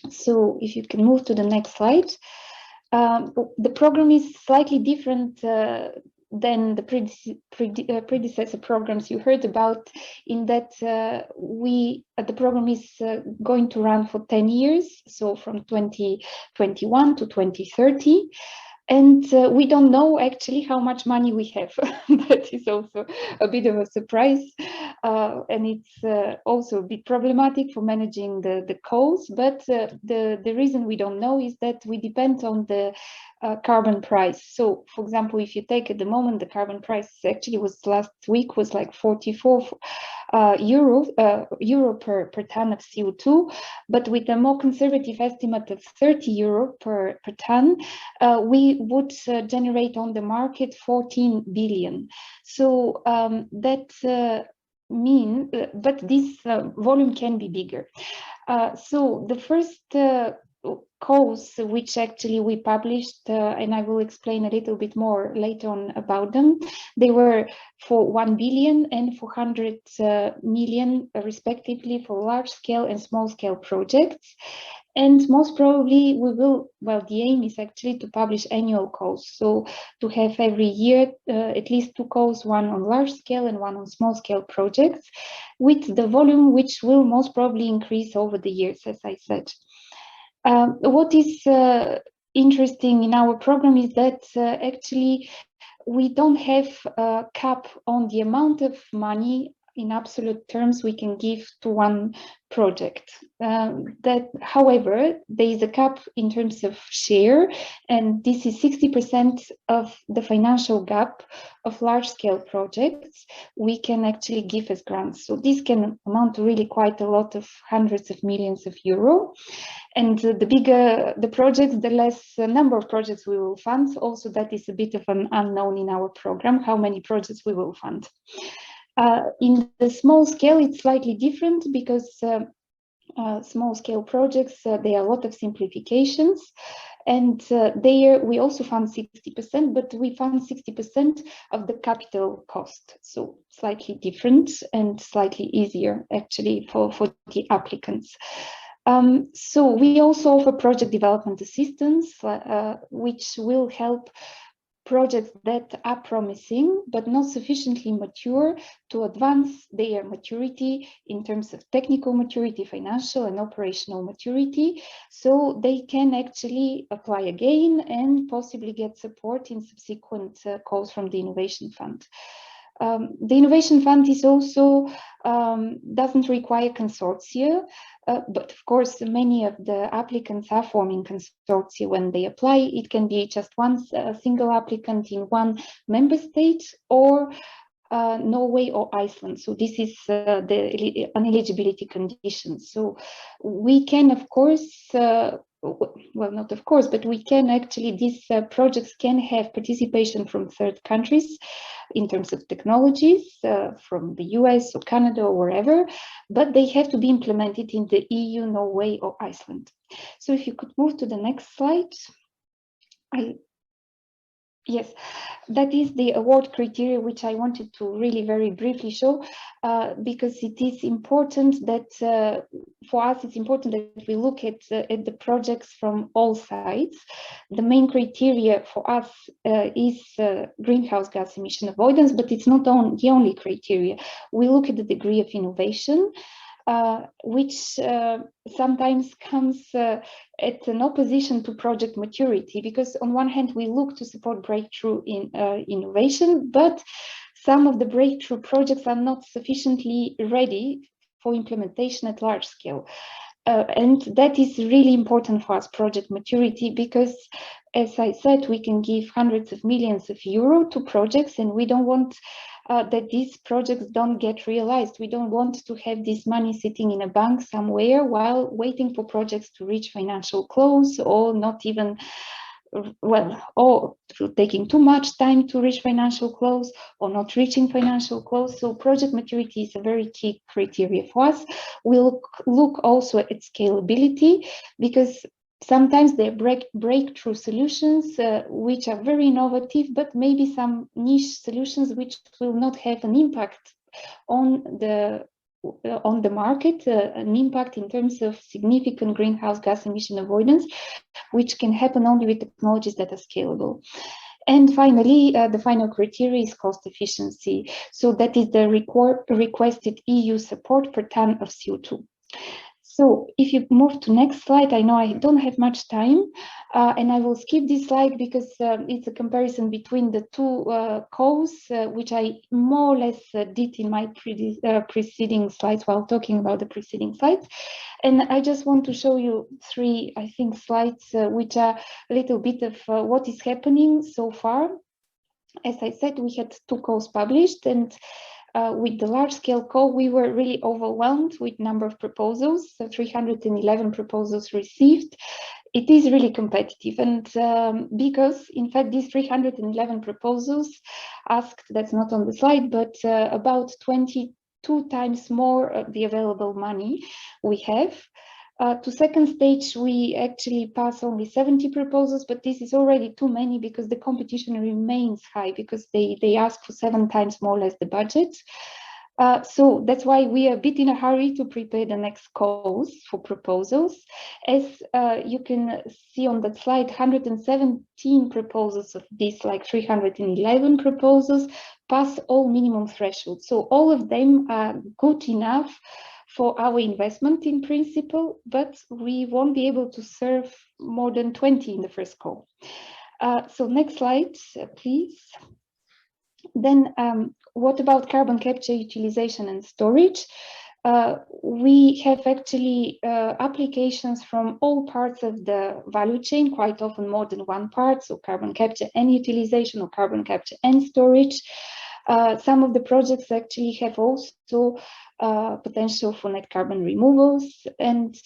So if you can move to the next slide. The program is slightly different than the predecessor programs you heard about, in that the program is going to run for 10 years, so from 2021 to 2030. And we don't know actually how much money we have. That is also a bit of a surprise. And it's also a bit problematic for managing the costs. But the reason we don't know is that we depend on the carbon price. So, for example, if you take at the moment, the carbon price actually was last week was like 44 euro per ton of CO2, but with a more conservative estimate of 30 euro per ton, we would generate on the market 14 billion. So that mean, but this volume can be bigger. So the first cause which actually we published, and I will explain a little bit more later on about them, they were for 1 billion and 400 million respectively for large scale and small scale projects. And most probably we will, well, the aim is actually to publish annual calls. So to have every year at least 2 calls, one on large scale and one on small scale projects, with the volume which will most probably increase over the years, as I said. What is interesting in our program is that actually we don't have a cap on the amount of money in absolute terms we can give to one project. That, however, there is a cap in terms of share, and this is 60% of the financial gap of large-scale projects we can actually give as grants. So this can amount to really quite a lot of hundreds of millions of euro. And the bigger the projects, the less number of projects we will fund. Also, that is a bit of an unknown in our program, how many projects we will fund. In the small scale, it's slightly different because small scale projects, there are a lot of simplifications, and there we also fund 60%, but we fund 60% of the capital cost. So slightly different and slightly easier actually for the applicants. So we also offer project development assistance, which will help projects that are promising but not sufficiently mature to advance their maturity in terms of technical maturity, financial and operational maturity, so they can actually apply again and possibly get support in subsequent calls from the Innovation Fund. The Innovation Fund is also doesn't require consortia, but of course many of the applicants are forming consortia when they apply. It can be just one single applicant in one member state, or Norway or Iceland. So this is the eligibility conditions. So we can, of course, well, not of course, but we can actually, these projects can have participation from third countries in terms of technologies, from the US or Canada or wherever, but they have to be implemented in the EU, Norway or Iceland. So if you could move to the next slide. Yes, that is the award criteria, which I wanted to really very briefly show, because it is important that for us, it's important that we look at the projects from all sides. The main criteria for us is greenhouse gas emission avoidance, but it's not the only criteria. We look at the degree of innovation, which sometimes comes at an opposition to project maturity, because on one hand we look to support breakthrough in innovation, but some of the breakthrough projects are not sufficiently ready for implementation at large scale. And that is really important for us, project maturity, because as I said, we can give hundreds of millions of euro to projects, and we don't want that these projects don't get realized. We don't want to have this money sitting in a bank somewhere while waiting for projects to reach financial close, or not even, well, or taking too much time to reach financial close, or not reaching financial close. So project maturity is a very key criteria for us. We'll look also at scalability, because sometimes there are breakthrough solutions which are very innovative, but maybe some niche solutions which will not have an impact on the market, an impact in terms of significant greenhouse gas emission avoidance, which can happen only with technologies that are scalable. And finally, the final criteria is cost efficiency. So that is the requested EU support per ton of CO2. So if you move to next slide, I know I don't have much time, and I will skip this slide because it's a comparison between the two calls, which I more or less did in my preceding slides while talking about the preceding slides. And I just want to show you three, I think, slides which are a little bit of what is happening so far. As I said, we had 2 calls published, and with the large-scale call, we were really overwhelmed with number of proposals, so 311 proposals received. It is really competitive, and because, in fact, these 311 proposals asked, that's not on the slide, but about 20 2 times more the available money we have. To second stage, we actually pass only 70 proposals, but this is already too many because the competition remains high, because they ask for 7 times more or less the budget. So that's why we are a bit in a hurry to prepare the next calls for proposals. As you can see on that slide, 117 proposals of these, like 311 proposals, pass all minimum thresholds. So all of them are good enough for our investment in principle, but we won't be able to serve more than 20 in the first call. So next slide, please. Then what about carbon capture, utilization and storage? We have actually applications from all parts of the value chain, quite often more than one part, so carbon capture and utilization or carbon capture and storage. Some of the projects actually have also potential for net carbon removals, and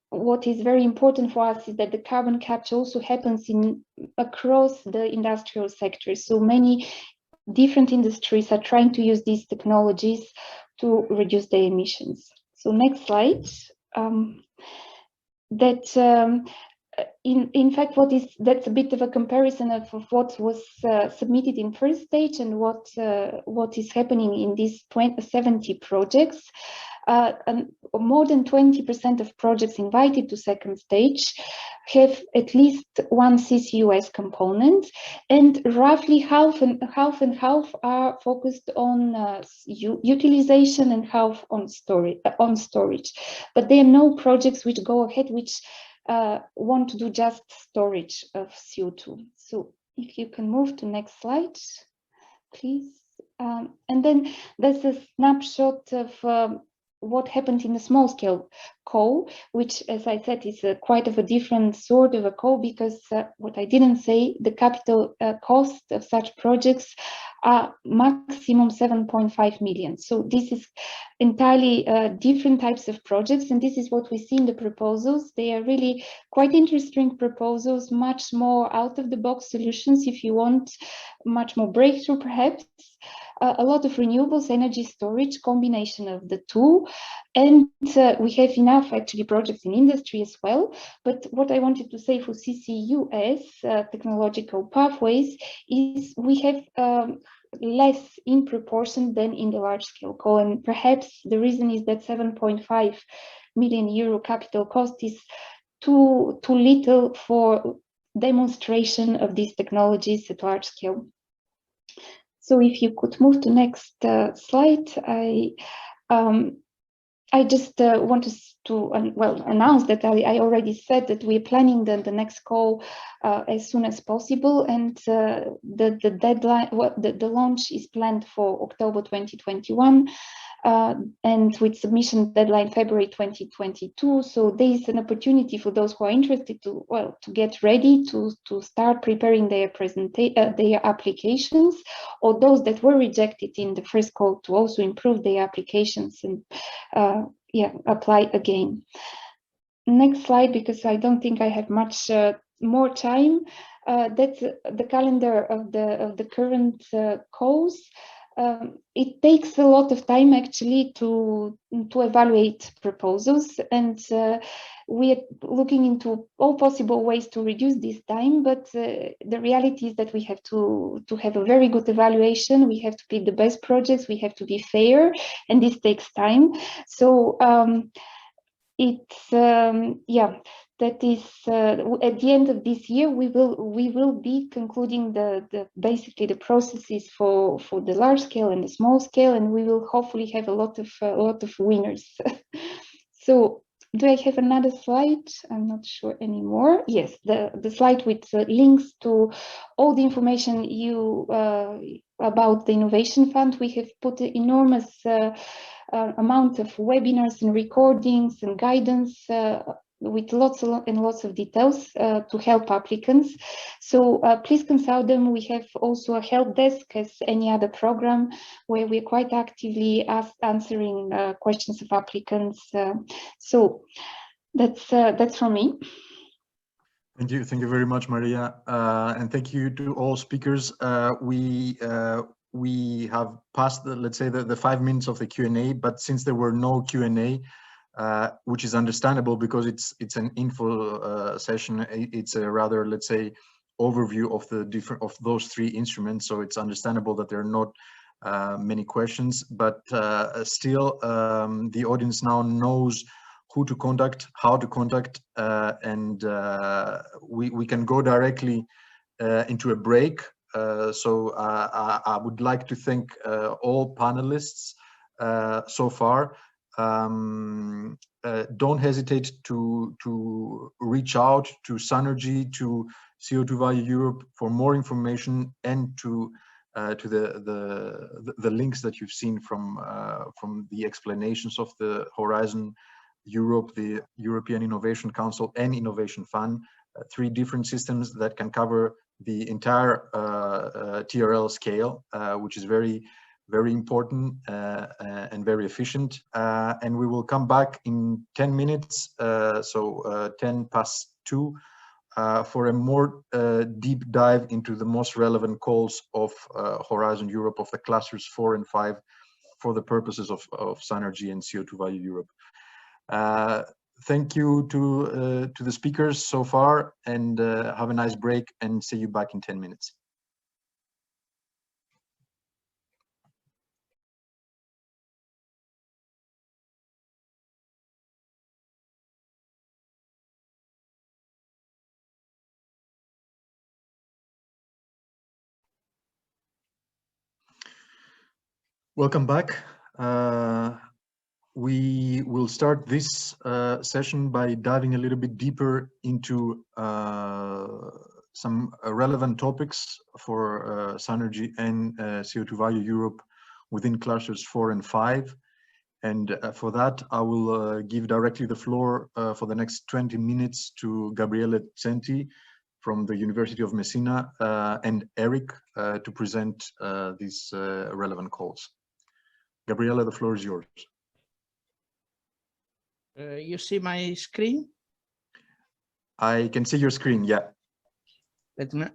what is very important for us is that the carbon capture also happens across the industrial sector. So many different industries are trying to use these technologies to reduce their emissions. So next slide. In fact, that's a bit of a comparison of what was submitted in first stage and what is happening in these 70 projects. And more than 20% of projects invited to second stage have at least one CCUS component, and roughly half and half are focused on utilization and half on storage. But there are no projects which go ahead which want to do just storage of CO2. So if you can move to next slide, please. And then there's a snapshot of what happened in the small scale coal, which, as I said, is quite of a different sort of a coal, because what I didn't say, the capital cost of such projects are maximum 7.5 million. So this is entirely different types of projects, and this is what we see in the proposals. They are really quite interesting proposals, much more out of the box solutions if you want, much more breakthrough perhaps. A lot of renewables, energy storage, combination of the two, and we have enough actually projects in industry as well. But what I wanted to say for CCUS, technological pathways, is we have less in proportion than in the large scale coal, and perhaps the reason is that 7.5 million euro capital cost is too little for demonstration of these technologies at large scale. So if you could move to next slide, I just wanted to announce that I already said that we're planning the next call as soon as possible, and the deadline, the launch is planned for October 2021. And with submission deadline February 2022. So there is an opportunity for those who are interested to get ready to start preparing their applications, or those that were rejected in the first call to also improve their applications and apply again. Next slide, because I don't think I have much more time. That's the calendar of the current calls. It takes a lot of time actually to evaluate proposals, and we are looking into all possible ways to reduce this time, but the reality is that we have to have a very good evaluation. We have to pick the best projects, we have to be fair, and this takes time. So that is at the end of this year we will be concluding basically the processes for the large scale and the small scale, and we will hopefully have a lot of winners. So do I have another slide? I'm not sure anymore. Yes, the slide with links to all the information about the Innovation Fund. We have put an enormous amount of webinars and recordings and guidance with lots and lots of details to help applicants. So please consult them. We have also a help desk as any other program where we're quite actively answering questions of applicants. So that's from me. Thank you very much, Maria, and thank you to all speakers. We we have passed the, let's say, the 5 minutes of the Q&A, but since there were no Q&A, which is understandable because it's an info session, it's a rather, let's say, overview of the different of those 3 instruments, so it's understandable that there are not many questions, but still the audience now knows who to contact, how to contact, and we can go directly into a break. So I would like to thank all panelists so far. Don't hesitate to reach out to SUNERGY, to CO2 Value Europe for more information, and to the links that you've seen from the explanations of the Horizon Europe, the European Innovation Council, and Innovation Fund, 3 different systems that can cover the entire TRL scale, which is very, very important and very efficient. And we will come back in 10 minutes, so 10 past 2, for a more deep dive into the most relevant calls of Horizon Europe, of the clusters 4 and 5, for the purposes of SUNERGY and CO2 Value Europe. Thank you to the speakers so far, and have a nice break, and see you back in 10 minutes. Welcome back. We will start this session by diving a little bit deeper into some relevant topics for SUNERGY and CO2 Value Europe within clusters 4 and 5. And for that, I will give directly the floor for the next 20 minutes to Gabriele S&T from the University of Messina and Eric to present these relevant calls. Gabriele, the floor is yours. You see my screen? I can see your screen, yeah.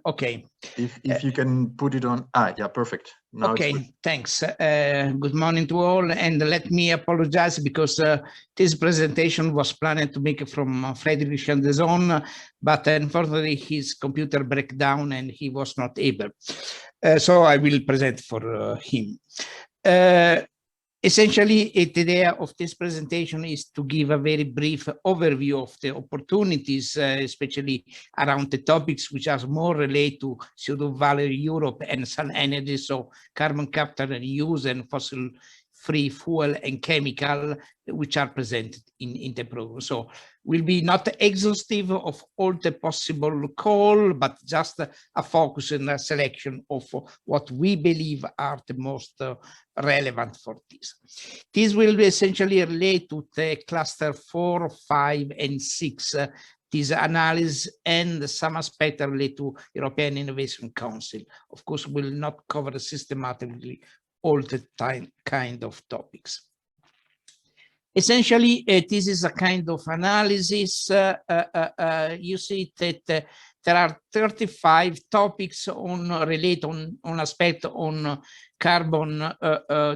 Okay. If you can put it on, yeah, perfect. Now okay, thanks. Good morning to all, and let me apologize because this presentation was planned to make from Friedrich and the Zone, but unfortunately his computer broke down and he was not able. So I will present for him. Essentially, the idea of this presentation is to give a very brief overview of the opportunities, especially around the topics which are more related to CO2 Value Europe and SUNERGY, so carbon capture and use and fossil-free fuel and chemical, which are presented in the program. So will be not exhaustive of all the possible call, but just a focus and a selection of what we believe are the most relevant for this. This will be essentially relate to the cluster 4, 5, and 6, this analysis and some aspect related to European Innovation Council. Of course, will not cover systematically all the kind of topics. Essentially, this is a kind of analysis. You see that there are 35 topics related on aspect on carbon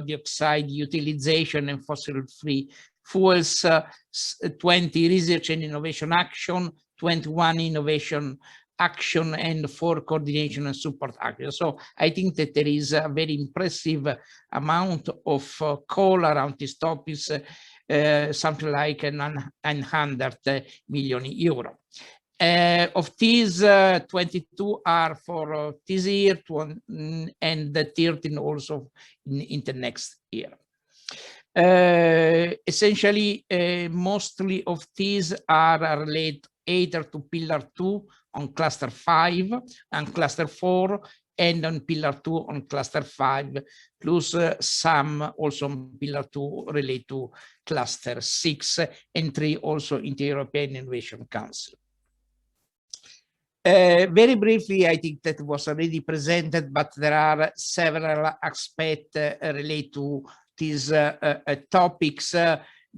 dioxide utilization and fossil-free fuels, 20 research and innovation action, 21 innovation action, and 4 coordination and support action. So I think that there is a very impressive amount of call around these topics, something like 900 million euro. Of these, 22 are for this year, and 13 also in the next year. Essentially, mostly of these are related either to Pillar 2 on Cluster 5 and Cluster 4, and on Pillar 2 on Cluster 5, plus some also on Pillar 2 relate to Cluster 6, and 3 also in the European Innovation Council. Very briefly, I think that was already presented, but there are several aspects related to these topics,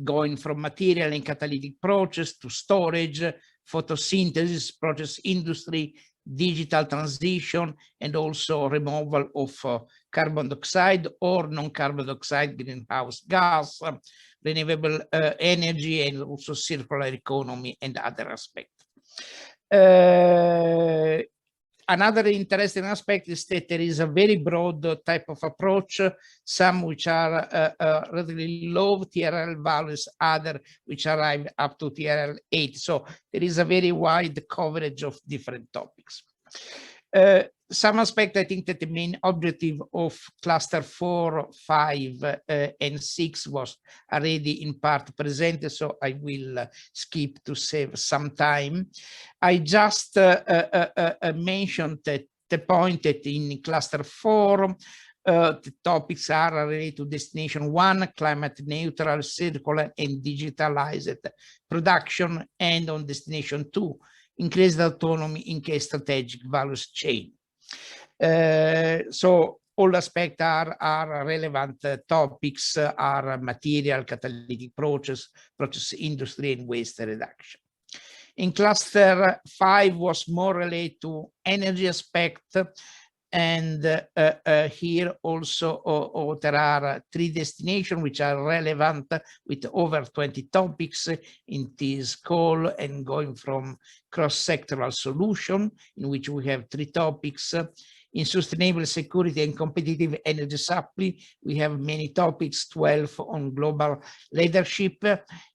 going from material and catalytic process to storage, photosynthesis, process industry, digital transition, and also removal of carbon dioxide or non-carbon dioxide greenhouse gas, renewable energy, and also circular economy and other aspects. Another interesting aspect is that there is a very broad type of approach, some which are relatively low TRL values, other which arrive up to TRL 8. So there is a very wide coverage of different topics. Some aspect, I think that the main objective of cluster 4, 5, and 6 was already in part presented, so I will skip to save some time. I just mentioned that the point that in cluster 4, the topics are related to destination 1, climate neutral, circular, and digitalized production, and on destination 2, increased autonomy in key strategic values chain. So all aspects are relevant topics, are material, catalytic process industry, and waste reduction. In cluster 5 was more related to energy aspect, and here also there are 3 destinations which are relevant with over 20 topics in this call, and going from cross-sectoral solution, in which we have 3 topics. In sustainable security and competitive energy supply, we have many topics, 12 on global leadership.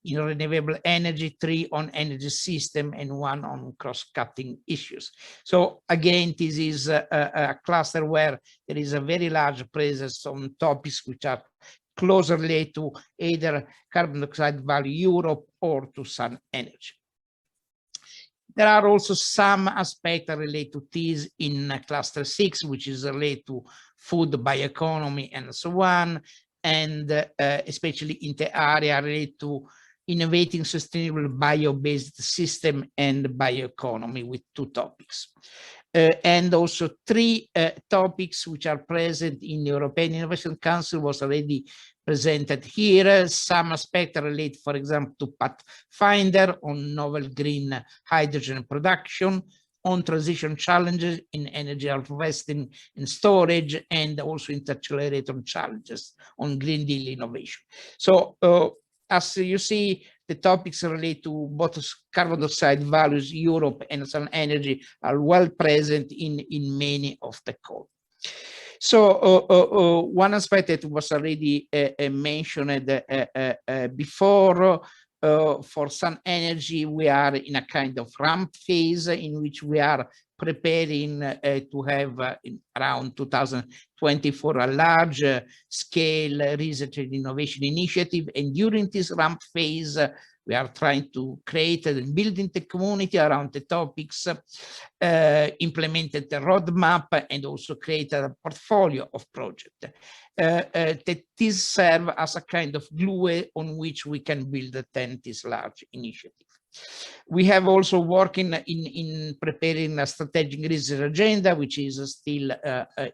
In renewable energy, 3 on energy system, and 1 on cross-cutting issues. So again, this is a cluster where there is a very large presence on topics which are closely related to either carbon dioxide value Europe or to sun energy. There are also some aspects related to this in cluster 6, which is related to food, bioeconomy, and so on, and especially in the area related to innovating sustainable bio-based system and bioeconomy, with 2 topics. And also 3 topics which are present in the European Innovation Council was already presented here. Some aspects relate, for example, to Pathfinder on novel green hydrogen production, on transition challenges in energy harvesting and storage, and also interaccelerator challenges on Green Deal innovation. So as you see, the topics relate to both carbon dioxide values Europe and sun energy are well present in many of the calls. So one aspect that was already mentioned before, for sun energy, we are in a kind of ramp phase in which we are preparing to have around 2024 a large scale research and innovation initiative. And during this ramp phase, we are trying to create and building the community around the topics, implemented the roadmap, and also create a portfolio of projects. That this serve as a kind of glue on which we can build this large initiative. We have also working in preparing a strategic research agenda, which is still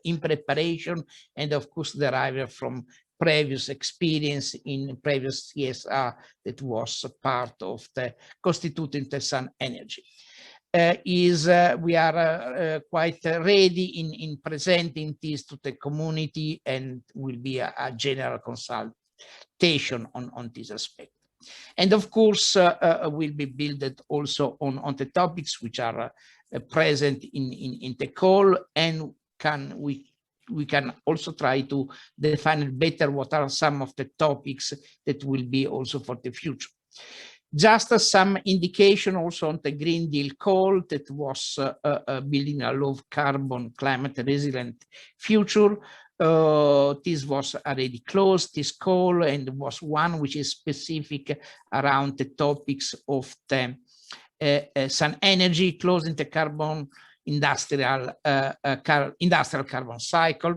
in preparation, and of course derived from previous experience in previous CSR that was part of the constituting the sun energy. We are quite ready in presenting this to the community, and will be a general consultation on this aspect. And of course, will be built also on the topics which are present in the call, and we can also try to define better what are some of the topics that will be also for the future. Just as some indication also on the Green Deal call that was building a low carbon climate resilient future. This was already closed, this call, and was one which is specific around the topics of the sun energy, closing the carbon industrial carbon cycle.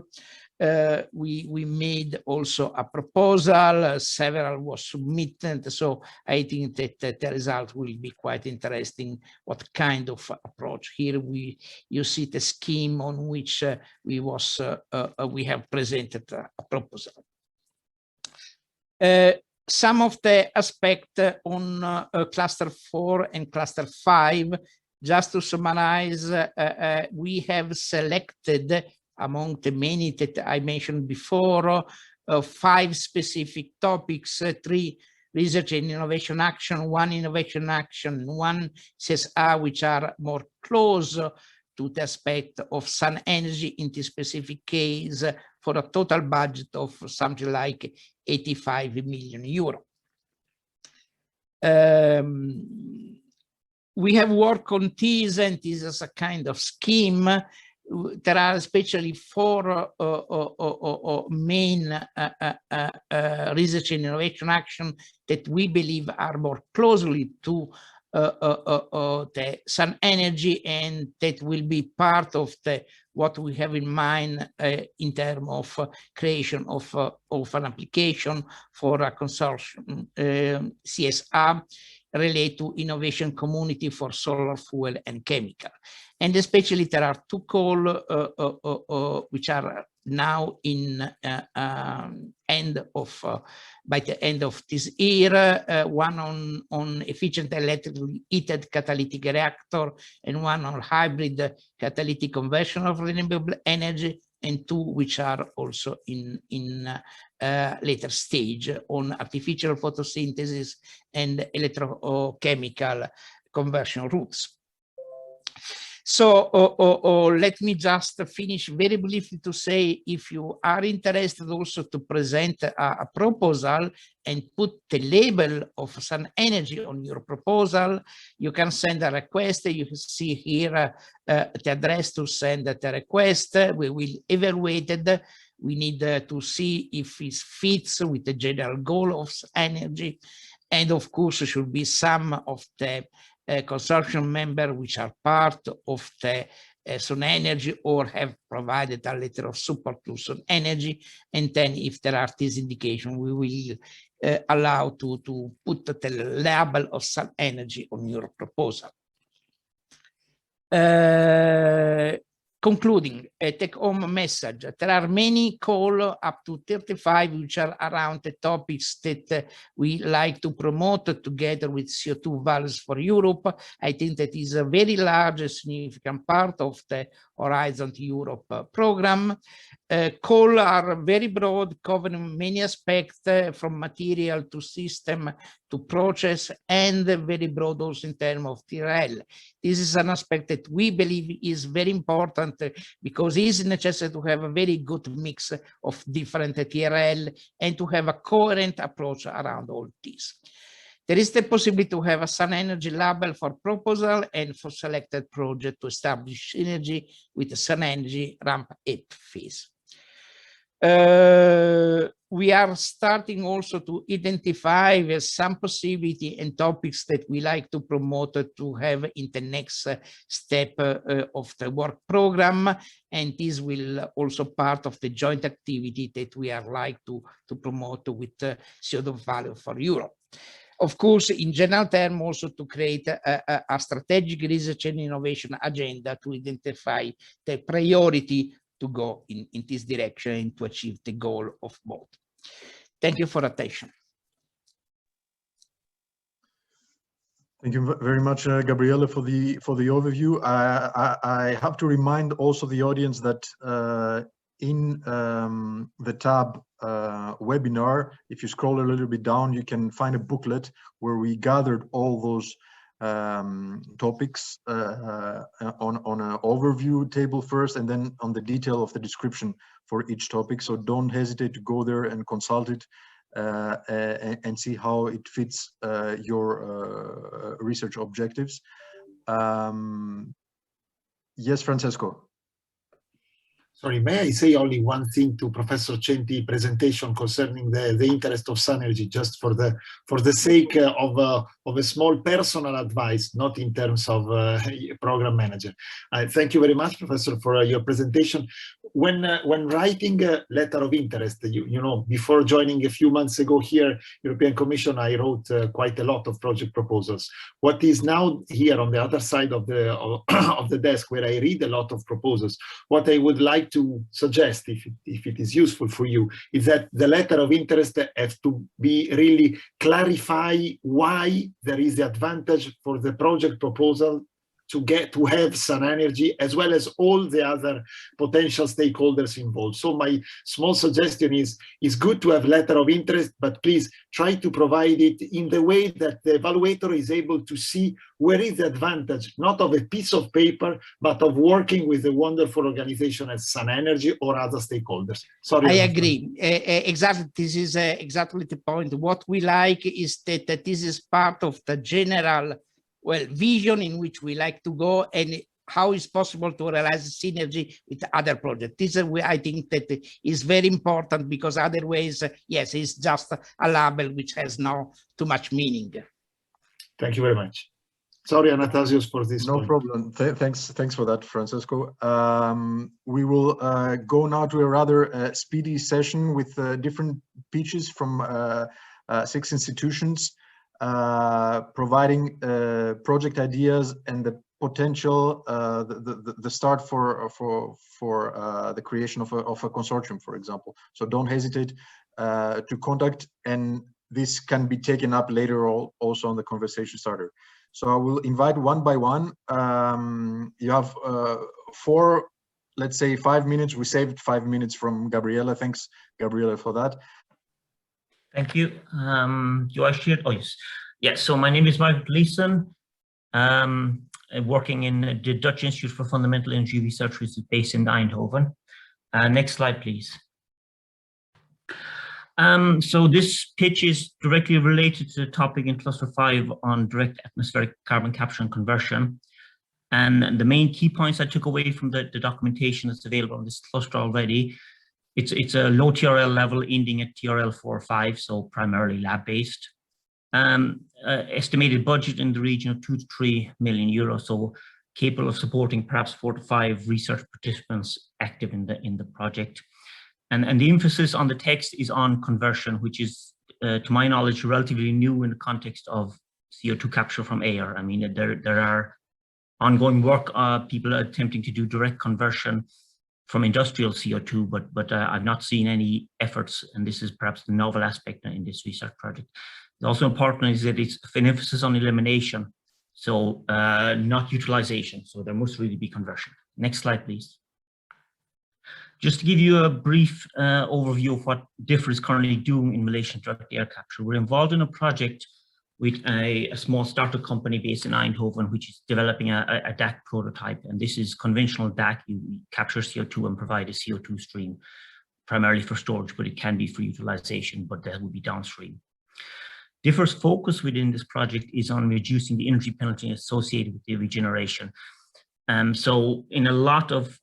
We made also a proposal, several was submitted, so I think that the result will be quite interesting. What kind of approach here? You see the scheme on which we have presented a proposal. Some of the aspects on cluster 4 and cluster 5. Just to summarize, we have selected among the many that I mentioned before, 5 specific topics, 3 research and innovation action, 1 innovation action, 1 CSR, which are more close to the aspect of sun energy in this specific case, for a total budget of something like 85 million euro. We have worked on this, and this is a kind of scheme. There are especially 4 main research and innovation action that we believe are more closely to the sun energy, and that will be part of what we have in mind in terms of creation of an application for a consortium CSR related to innovation community for solar fuel and chemical. And especially there are 2 calls which are now in by the end of this year, one on efficient electrically heated catalytic reactor, and 1 on hybrid catalytic conversion of renewable energy, and 2 which are also in later stage on artificial photosynthesis and electrochemical conversion routes. So let me just finish very briefly to say, if you are interested also to present a proposal and put the label of sun energy on your proposal, you can send a request. You can see here the address to send the request. We will evaluate it. We need to see if it fits with the general goal of energy. And of course, there should be some of the consortium members which are part of the SUNERGY or have provided a letter of support to SUNERGY. And then if there are these indications, we will allow to put the label of SUNERGY on your proposal. Concluding, a take-home message. There are many calls, up to 35, which are around the topics that we like to promote together with CO2 values for Europe. I think that is a very large, significant part of the Horizon Europe program. Calls are very broad, covering many aspects, from material to system to process, and very broad also in terms of TRL. This is an aspect that we believe is very important, because it is necessary to have a very good mix of different TRL and to have a coherent approach around all this. There is the possibility to have a sun energy label for proposal and for selected project to establish synergy with the sun energy ramp-up phase. We are starting also to identify some possibility and topics that we like to promote to have in the next step of the work program, and this will also part of the joint activity that we are like to promote with CO2 value for Europe. Of course, in general terms, also to create a strategic research and innovation agenda to identify the priority to go in this direction and to achieve the goal of both. Thank you for attention. Thank you very much, Gabriele, for the overview. I have to remind also the audience that in the tab webinar, if you scroll a little bit down, you can find a booklet where we gathered all those topics on an overview table first, and then on the detail of the description for each topic. So don't hesitate to go there and consult it and see how it fits your research objectives. Yes, Francesco. Sorry, may I say only one thing to Professor Centi's presentation concerning the interest of SUNERGY, just for the sake of a small personal advice, not in terms of program manager. Thank you very much, Professor, for your presentation. When writing a letter of interest, you know, before joining a few months ago here, European Commission, I wrote quite a lot of project proposals. What is now here on the other side of the desk, where I read a lot of proposals, what I would like to suggest, if it is useful for you, is that the letter of interest has to be really clarify why there is the advantage for the project proposal to have SUNERGY as well as all the other potential stakeholders involved. So my small suggestion is, it's good to have letter of interest, but please try to provide it in the way that the evaluator is able to see where is the advantage, not of a piece of paper, but of working with a wonderful organization as SUNERGY or other stakeholders. Sorry. I agree. Exactly. This is exactly the point. What we like is that this is part of the general, well, vision in which we like to go, and how it's possible to realize synergy with other projects. This is where I think that is very important, because otherwise, yes, it's just a label which has no too much meaning. Thank you very much. Sorry, Anastasios, for this. No problem. Thanks for that, Francesco. We will go now to a rather speedy session with different pitches from 6 institutions, providing project ideas and the potential, the start for the creation of a consortium, for example. So don't hesitate to contact, and this can be taken up later also on the conversation starter. So I will invite one by one. You have 4, let's say 5 minutes. We saved 5 minutes from Gabriela. Thanks, Gabriela, for that. Thank you. Do I share? Oh, yes. Yeah, so my name is Michael Gleeson. I'm working in the Dutch Institute for Fundamental Energy Research, which is based in Eindhoven. Next slide, please. So this pitch is directly related to the topic in Cluster 5 on direct atmospheric carbon capture and conversion. And the main key points I took away from the documentation that's available on this cluster already, it's a low TRL level ending at TRL 4 or 5, so primarily lab-based. Estimated budget in the region of 2 to 3 million euros, so capable of supporting perhaps 4 to 5 research participants active in the project. And the emphasis on the text is on conversion, which is, to my knowledge, relatively new in the context of CO2 capture from air. I mean, there are ongoing work, people are attempting to do direct conversion from industrial CO2, but I've not seen any efforts, and this is perhaps the novel aspect in this research project. Also important is that it's an emphasis on elimination, so not utilization. So there must really be conversion. Next slide, please. Just to give you a brief overview of what DIFR is currently doing in relation to direct air capture. We're involved in a project with a small startup company based in Eindhoven, which is developing a DAC prototype. And this is conventional DAC. You capture CO2 and provide a CO2 stream, primarily for storage, but it can be for utilization, but that will be downstream. DIFR's focus within this project is on reducing the energy penalty associated with the regeneration. So in a lot of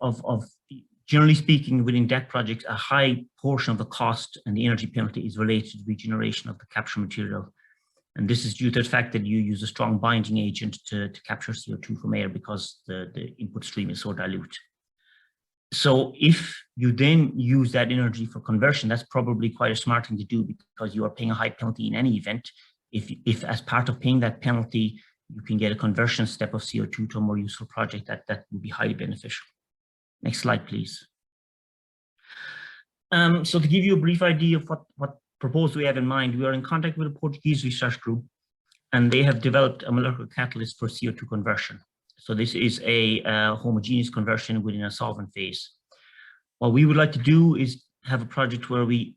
generally speaking, within DAC projects, a high portion of the cost and the energy penalty is related to the regeneration of the capture material. And this is due to the fact that you use a strong binding agent to capture CO2 from air because the input stream is so dilute. So if you then use that energy for conversion, that's probably quite a smart thing to do because you are paying a high penalty in any event. If as part of paying that penalty, you can get a conversion step of CO2 to a more useful project, that would be highly beneficial. Next slide, please. So to give you a brief idea of what proposal we have in mind, we are in contact with a Portuguese research group, and they have developed a molecular catalyst for CO2 conversion. So this is a homogeneous conversion within a solvent phase. What we would like to do is have a project where we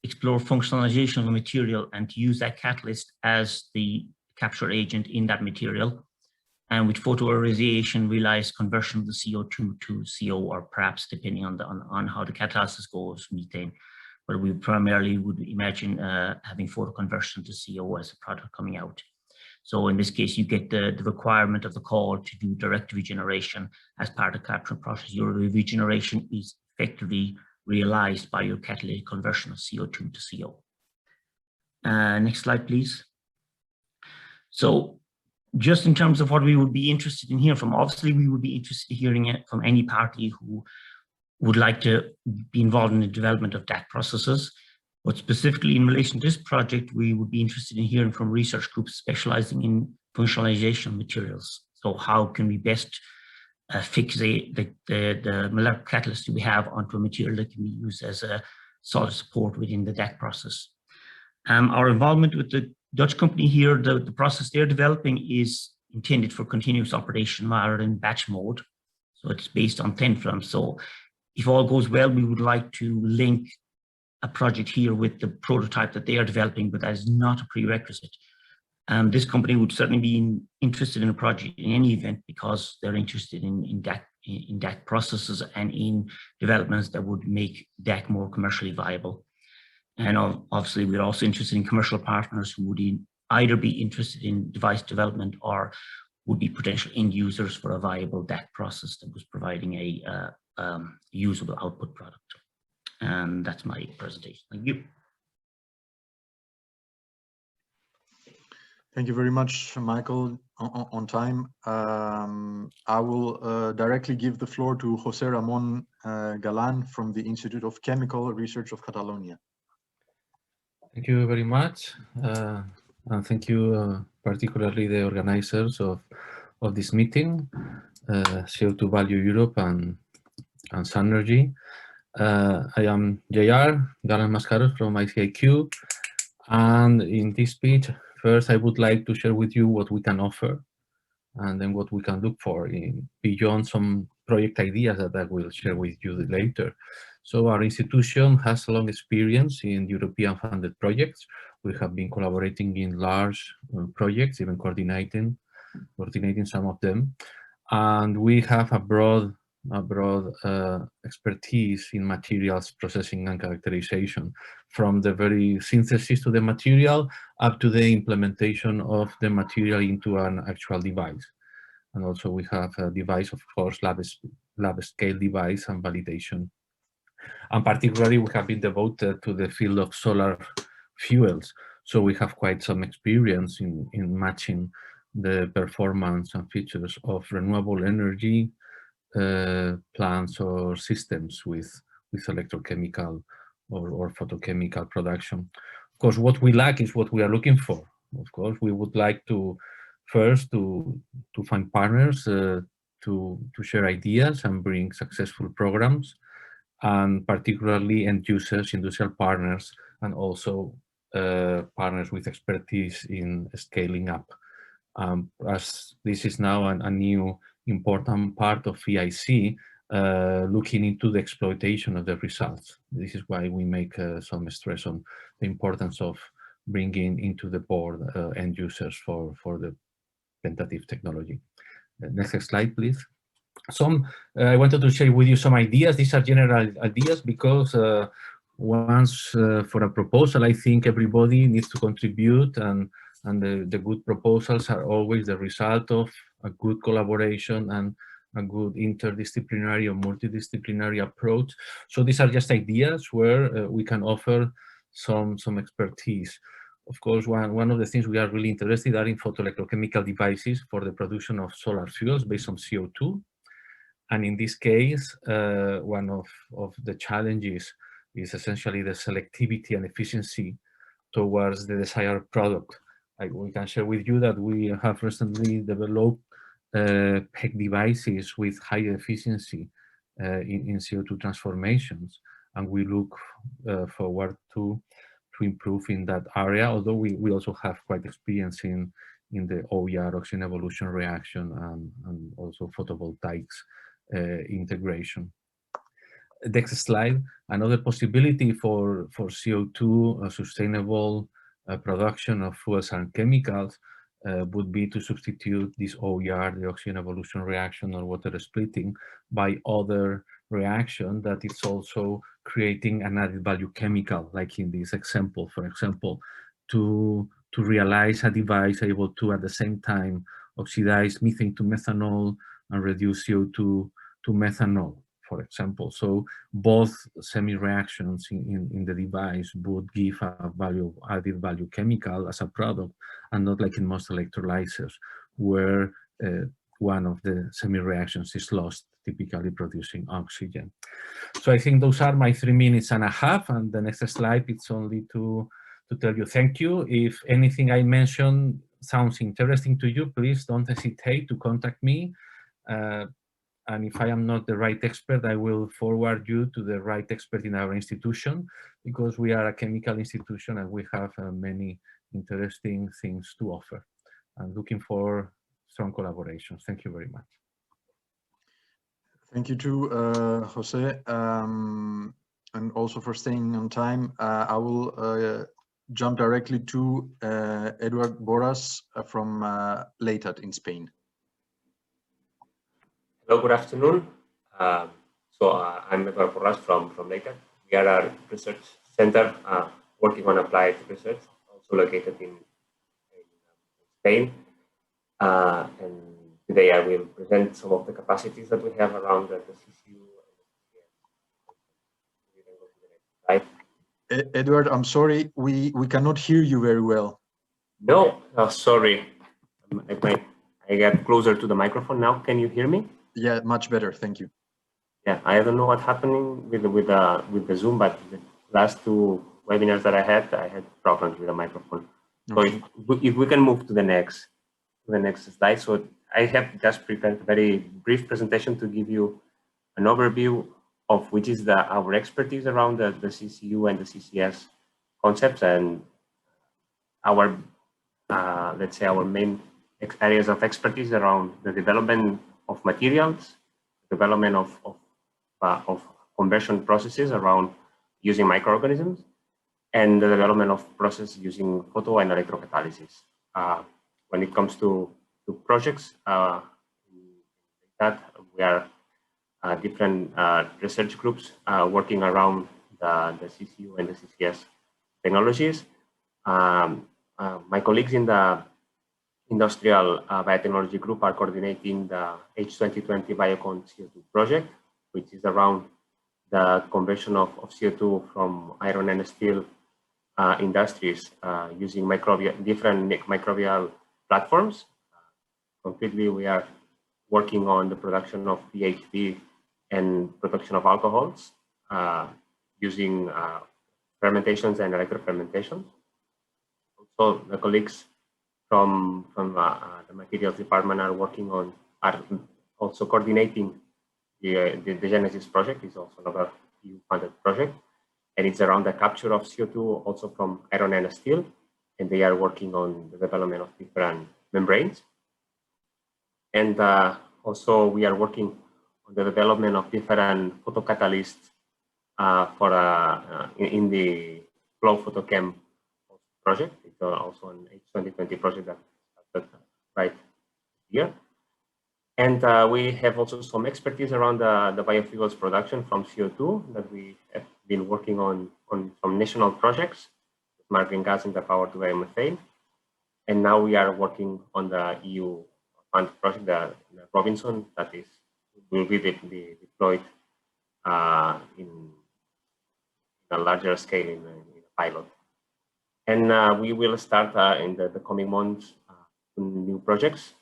explore functionalization of a material and to use that catalyst as the capture agent in that material. And with photoirradiation, realize conversion of the CO2 to CO, or perhaps depending on how the catalysis goes, methane. But we primarily would imagine having photoconversion to CO as a product coming out. So in this case, you get the requirement of the call to do direct regeneration as part of the capture process. Your regeneration is effectively realized by your catalytic conversion of CO2 to CO. Next slide, please. So just in terms of what we would be interested in hearing from, obviously we would be interested in hearing it from any party who would like to be involved in the development of DAC processes. But specifically in relation to this project, we would be interested in hearing from research groups specializing in functionalization materials. So how can we best fix the molecular catalyst that we have onto a material that can be used as a solid support within the DAC process. Our involvement with the Dutch company here, the process they're developing is intended for continuous operation rather than batch mode. So it's based on thin films. So if all goes well, we would like to link a project here with the prototype that they are developing, but that is not a prerequisite. This company would certainly be interested in a project in any event because they're interested in DAC processes and in developments that would make DAC more commercially viable. And obviously, we're also interested in commercial partners who would either be interested in device development or would be potential end users for a viable DAC process that was providing a usable output product. And that's my presentation. Thank you. Thank you very much, Michael, on time. I will directly give the floor to José Ramón Galán from the Institute of Chemical Research of Catalonia. Thank you very much. And thank you particularly the organizers of this meeting, CO2 Value Europe and SUNERGY. I am JR Galán Mascaros from ICIQ, and in this speech, first I would like to share with you what we can offer and then what we can look for beyond some project ideas that I will share with you later. So our institution has a long experience in European funded projects. We have been collaborating in large projects, even coordinating some of them. And we have a broad expertise in materials processing and characterization, from the very synthesis to the material up to the implementation of the material into an actual device. And also we have a device, of course, lab scale device and validation. And particularly we have been devoted to the field of solar fuels. So we have quite some experience in matching the performance and features of renewable energy plants or systems with electrochemical or photochemical production. Of course, what we lack is what we are looking for. Of course, we would like to first to find partners to share ideas and bring successful programs, and particularly end users, industrial partners, and also partners with expertise in scaling up. As this is now a new important part of EIC, looking into the exploitation of the results. This is why we make some stress on the importance of bringing into the board end users for the tentative technology. Next slide, please. I wanted to share with you some ideas. These are general ideas because once for a proposal, I think everybody needs to contribute, and the good proposals are always the result of a good collaboration and a good interdisciplinary or multidisciplinary approach. So these are just ideas where we can offer some expertise. Of course, one of the things we are really interested in photoelectrochemical devices for the production of solar fuels based on CO2. And in this case, one of the challenges is essentially the selectivity and efficiency towards the desired product. We can share with you that we have recently developed PEC devices with high efficiency in CO2 transformations, and we look forward to improve in that area, although we also have quite experience in the OER, oxygen evolution reaction, and also photovoltaics integration. Next slide. Another possibility for CO2 sustainable production of fuels and chemicals would be to substitute this OER, the oxygen evolution reaction or water splitting, by other reaction that is also creating an added value chemical, like in this example, for example, to realize a device able to at the same time oxidize methane to methanol and reduce CO2 to methanol, for example. So both semi-reactions in the device would give a added value chemical as a product, and not like in most electrolyzers, where one of the semi-reactions is lost, typically producing oxygen. So I think those are my 3.5 minutes, and the next slide, it's only to tell you thank you. If anything I mentioned sounds interesting to you, please don't hesitate to contact me. And if I am not the right expert, I will forward you to the right expert in our institution, because we are a chemical institution and we have many interesting things to offer. I'm looking for strong collaboration. Thank you very much. Thank you too, Jose, and also for staying on time. I will jump directly to Eduard Boras from LATAT in Spain. Hello, good afternoon. I'm Eduard Boras from LATAT. We are a research center working on applied research, also located in Spain. And today I will present some of the capacities that we have around the CCU. Eduard, I'm sorry, we cannot hear you very well. No, sorry. I get closer to the microphone now. Can you hear me? Yeah, much better. Thank you. Yeah, I don't know what's happening with the Zoom, but the last two webinars that I had problems with the microphone. Okay. So if we can move to the next slide. So I have just prepared a very brief presentation to give you an overview of which is our expertise around the CCU and the CCS concepts, and our let's say our main areas of expertise around the development of materials, development of conversion processes around using microorganisms, and the development of process using photo and electrocatalysis. When it comes to projects, that we are different research groups working around the CCU and the CCS technologies. My colleagues in the industrial biotechnology group are coordinating the H2020 Biocon CO2 project, which is around the conversion of CO2 from iron and steel industries using different microbial platforms. Concretely, we are working on the production of PHP and production of alcohols using fermentations and electrofermentations. Also, the colleagues from the materials department are also coordinating the Genesis project. Is also another EU-funded project, and it's around the capture of CO2 also from iron and steel, and they are working on the development of different membranes. And also we are working on the development of different photocatalysts in the flow photochem project. It's also an H2020 project that started right here. And we have also some expertise around the biofuels production from CO2 that we have been working on from national projects, smart green gas and the power to biomethane. And now we are working on the EU fund project, the Robinson, that will be deployed in a larger scale in a pilot. And we will start in the coming months new projects,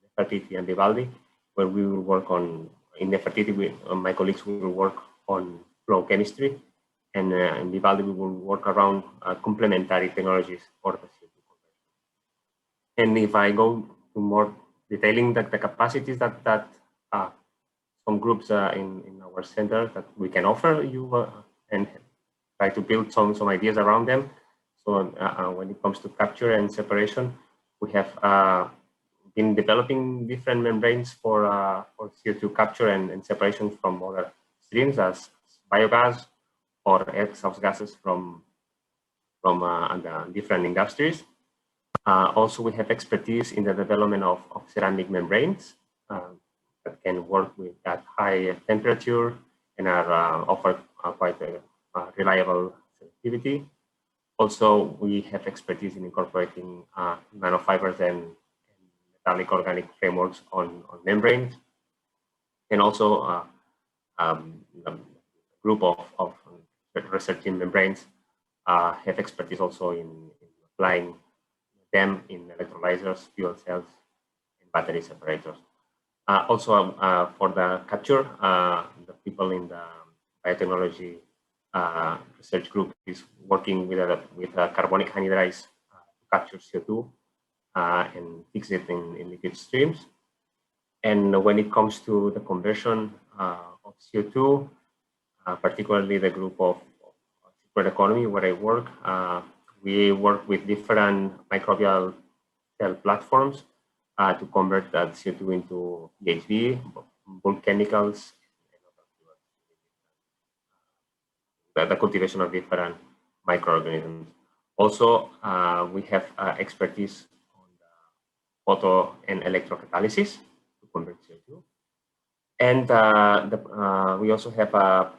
Nefertiti and Vivaldi, where we will work on, in Nefertiti, my colleagues will work on flow chemistry, and in Vivaldi we will work around complementary technologies for the CO2 conversion. And if I go to more detailing the capacities that some groups in our center that we can offer you and try to build some ideas around them. So when it comes to capture and separation, we have been developing different membranes for CO2 capture and separation from other streams as biogas or exhaust gases from different industries. Also, we have expertise in the development of ceramic membranes that can work with that high temperature and offer quite a reliable selectivity. Also, we have expertise in incorporating nanofibers and metallic organic frameworks on membranes. And also a group of research in membranes have expertise also in applying them in electrolyzers, fuel cells, and battery separators. Also, for the capture, the people in the biotechnology research group is working with carbonic anhydride to capture CO2 and fix it in liquid streams. And when it comes to the conversion of CO2, particularly the group of circular economy where I work, we work with different microbial cell platforms to convert that CO2 into PHV, bulk chemicals, the cultivation of different microorganisms. Also, we have expertise on the photo and electrocatalysis to convert CO2. And we also have a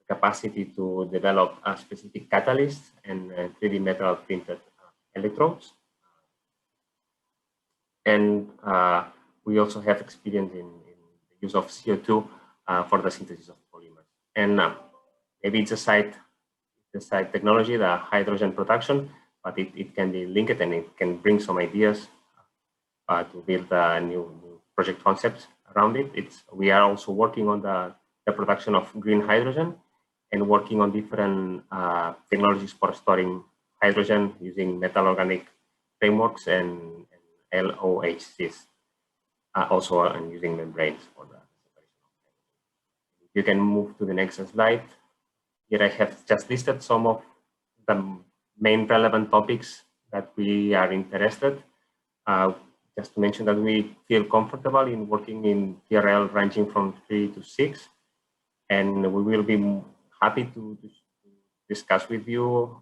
capacity to develop a specific catalyst and 3D metal printed electrodes. And we also have experience in the use of CO2 for the synthesis of polymers. And maybe it's a side technology, the hydrogen production, but it can be linked and it can bring some ideas to build new project concepts around it. We are also working on the production of green hydrogen and working on different technologies for storing hydrogen using metal organic frameworks and LOHCs, also and using membranes for the separation of hydrogen. You can move to the next slide. Here I have just listed some of the main relevant topics that we are interested. Just to mention that we feel comfortable in working in TRL ranging from 3 to 6, and we will be happy to discuss with you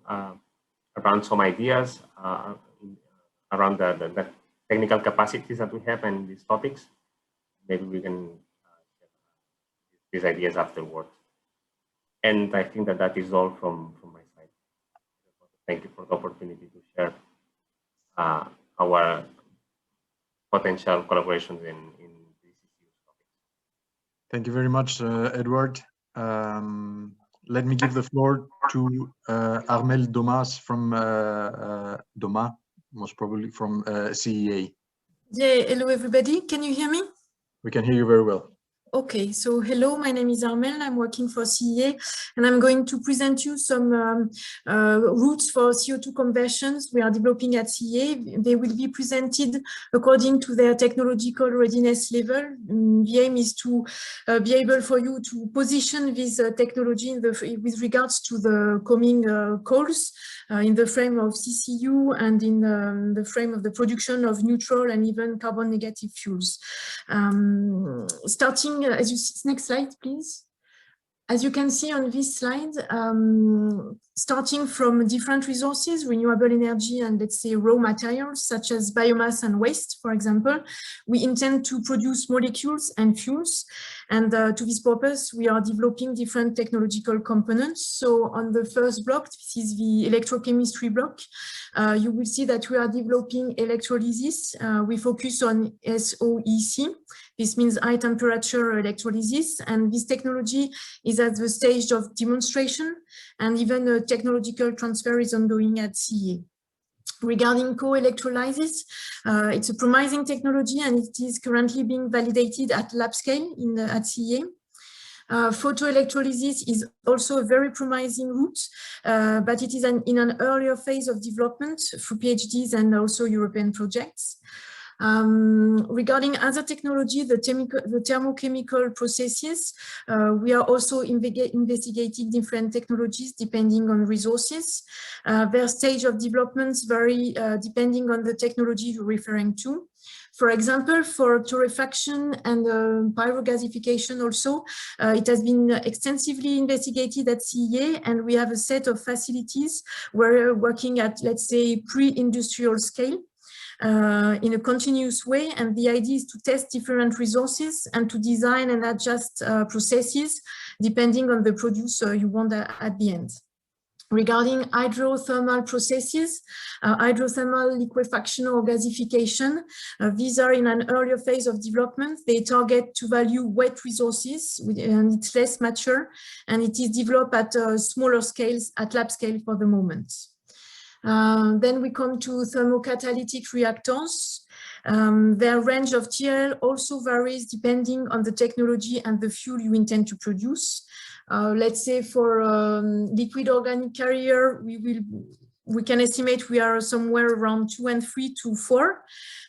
around some ideas around the technical capacities that we have in these topics. Maybe we can share these ideas afterwards. And I think that is all from my side. Thank you for the opportunity to share our potential collaborations in these topics. Thank you very much, Edward. Let me give the floor to Armel Domas from Doma, most probably from CEA. Yeah, hello everybody. Can you hear me? We can hear you very well. Okay, so hello, my name is Armel, I'm working for CEA, and I'm going to present you some routes for CO2 conversions we are developing at CEA. They will be presented according to their technological readiness level. The aim is to be able for you to position this technology with regards to the coming calls in the frame of CCU and in the frame of the production of neutral and even carbon negative fuels. Starting as you see, next slide, please. As you can see on this slide, starting from different resources, renewable energy and let's say raw materials such as biomass and waste, for example, we intend to produce molecules and fuels. And to this purpose, we are developing different technological components. So on the first block, this is the electrochemistry block. You will see that we are developing electrolysis. We focus on SOEC. This means high temperature electrolysis, and this technology is at the stage of demonstration, and even a technological transfer is ongoing at CEA. Regarding co-electrolysis, it's a promising technology and it is currently being validated at lab scale at CEA. Photoelectrolysis is also a very promising route, but it is in an earlier phase of development through PhDs and also European projects. Regarding other technology, the thermochemical processes, we are also investigating different technologies depending on resources. Their stage of developments vary depending on the technology you're referring to. For example, for torrefaction and pyrogasification also, it has been extensively investigated at CEA, and we have a set of facilities where we're working at, let's say, pre-industrial scale. In a continuous way, and the idea is to test different resources and to design and adjust processes depending on the producer you want at the end. Regarding hydrothermal processes, hydrothermal liquefaction or gasification, these are in an earlier phase of development. They target to value wet resources and it's less mature, and it is developed at smaller scales, at lab scale for the moment. Then we come to thermocatalytic reactors. Their range of TRL also varies depending on the technology and the fuel you intend to produce. Let's say for liquid organic carrier, we can estimate we are somewhere around 2 and 3 to 4.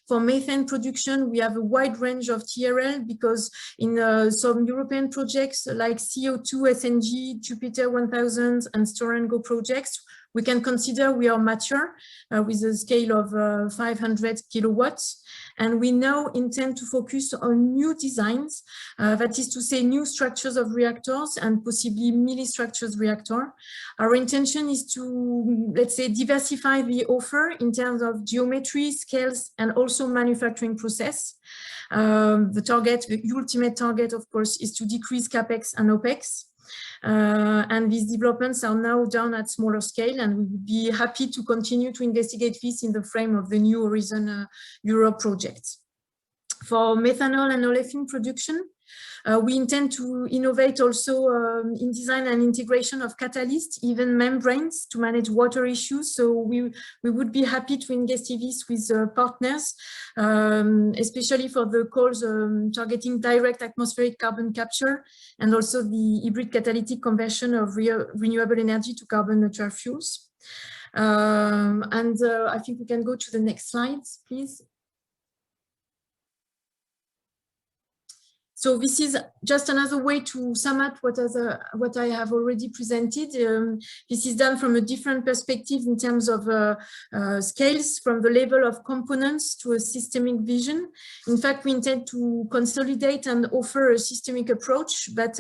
For methane production, we have a wide range of TRL because in some European projects like CO2, SNG, Jupiter 1000 and Store and Go projects, we can consider we are mature with a scale of 500 kilowatts. And we now intend to focus on new designs, that is to say new structures of reactors and possibly millistructures reactor. Our intention is to, let's say, diversify the offer in terms of geometry, scales, and also manufacturing process. The ultimate target, of course, is to decrease CapEx and OpEx. And these developments are now done at smaller scale, and we would be happy to continue to investigate this in the frame of the New Horizon Europe project. For methanol and olefin production, we intend to innovate also in design and integration of catalysts, even membranes, to manage water issues. So we would be happy to investigate this with partners, especially for the calls targeting direct atmospheric carbon capture and also the hybrid catalytic conversion of renewable energy to carbon neutral fuels. I think we can go to the next slides, please. So this is just another way to sum up what I have already presented. This is done from a different perspective in terms of scales, from the level of components to a systemic vision. In fact, we intend to consolidate and offer a systemic approach, but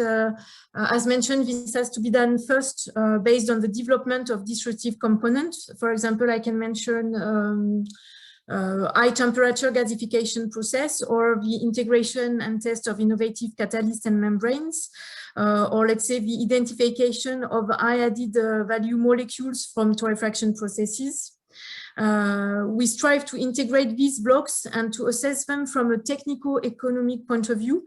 as mentioned, this has to be done first based on the development of disruptive components. For example, I can mention high temperature gasification process, or the integration and test of innovative catalysts and membranes, or let's say the identification of high added value molecules from torrefaction processes. We strive to integrate these blocks and to assess them from a technico-economic point of view,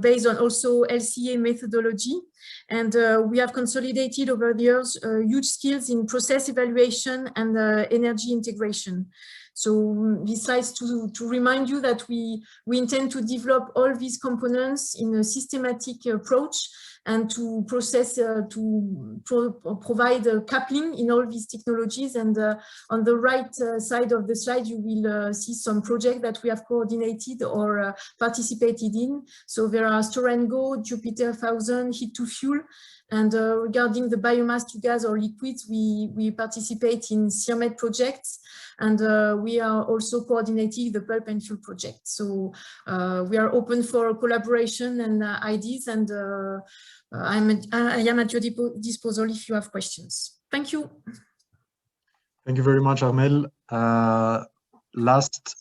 based on also LCA methodology. And we have consolidated over the years huge skills in process evaluation and energy integration. So this slides to remind you that we intend to develop all these components in a systematic approach and to process, provide coupling in all these technologies. And on the right side of the slide, you will see some projects that we have coordinated or participated in. So there are Store and Go, Jupiter 1000, Heat to Fuel. And regarding the biomass to gas or liquids, we participate in CIRMET projects, and we are also coordinating the pulp and fuel project. So we are open for collaboration and ideas, and I am at your disposal if you have questions. Thank you. Thank you very much, Armelle. Last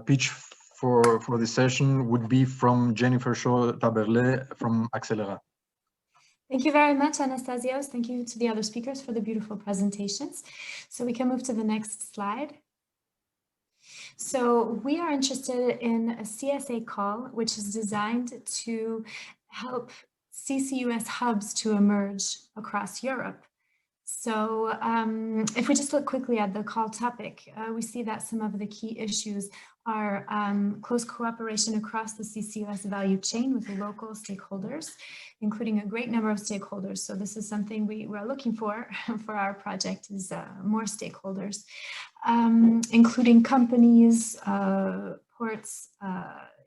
pitch for this session would be from Jennifer Shaw-Taberlet from Accelera. Thank you very much, Anastasios. Thank you to the other speakers for the beautiful presentations. So we can move to the next slide. So we are interested in a CSA call, which is designed to help CCUS hubs to emerge across Europe. So if we just look quickly at the call topic, we see that some of the key issues are close cooperation across the CCUS value chain with the local stakeholders, including a great number of stakeholders. So this is something we are looking for our project, is more stakeholders, including companies, ports,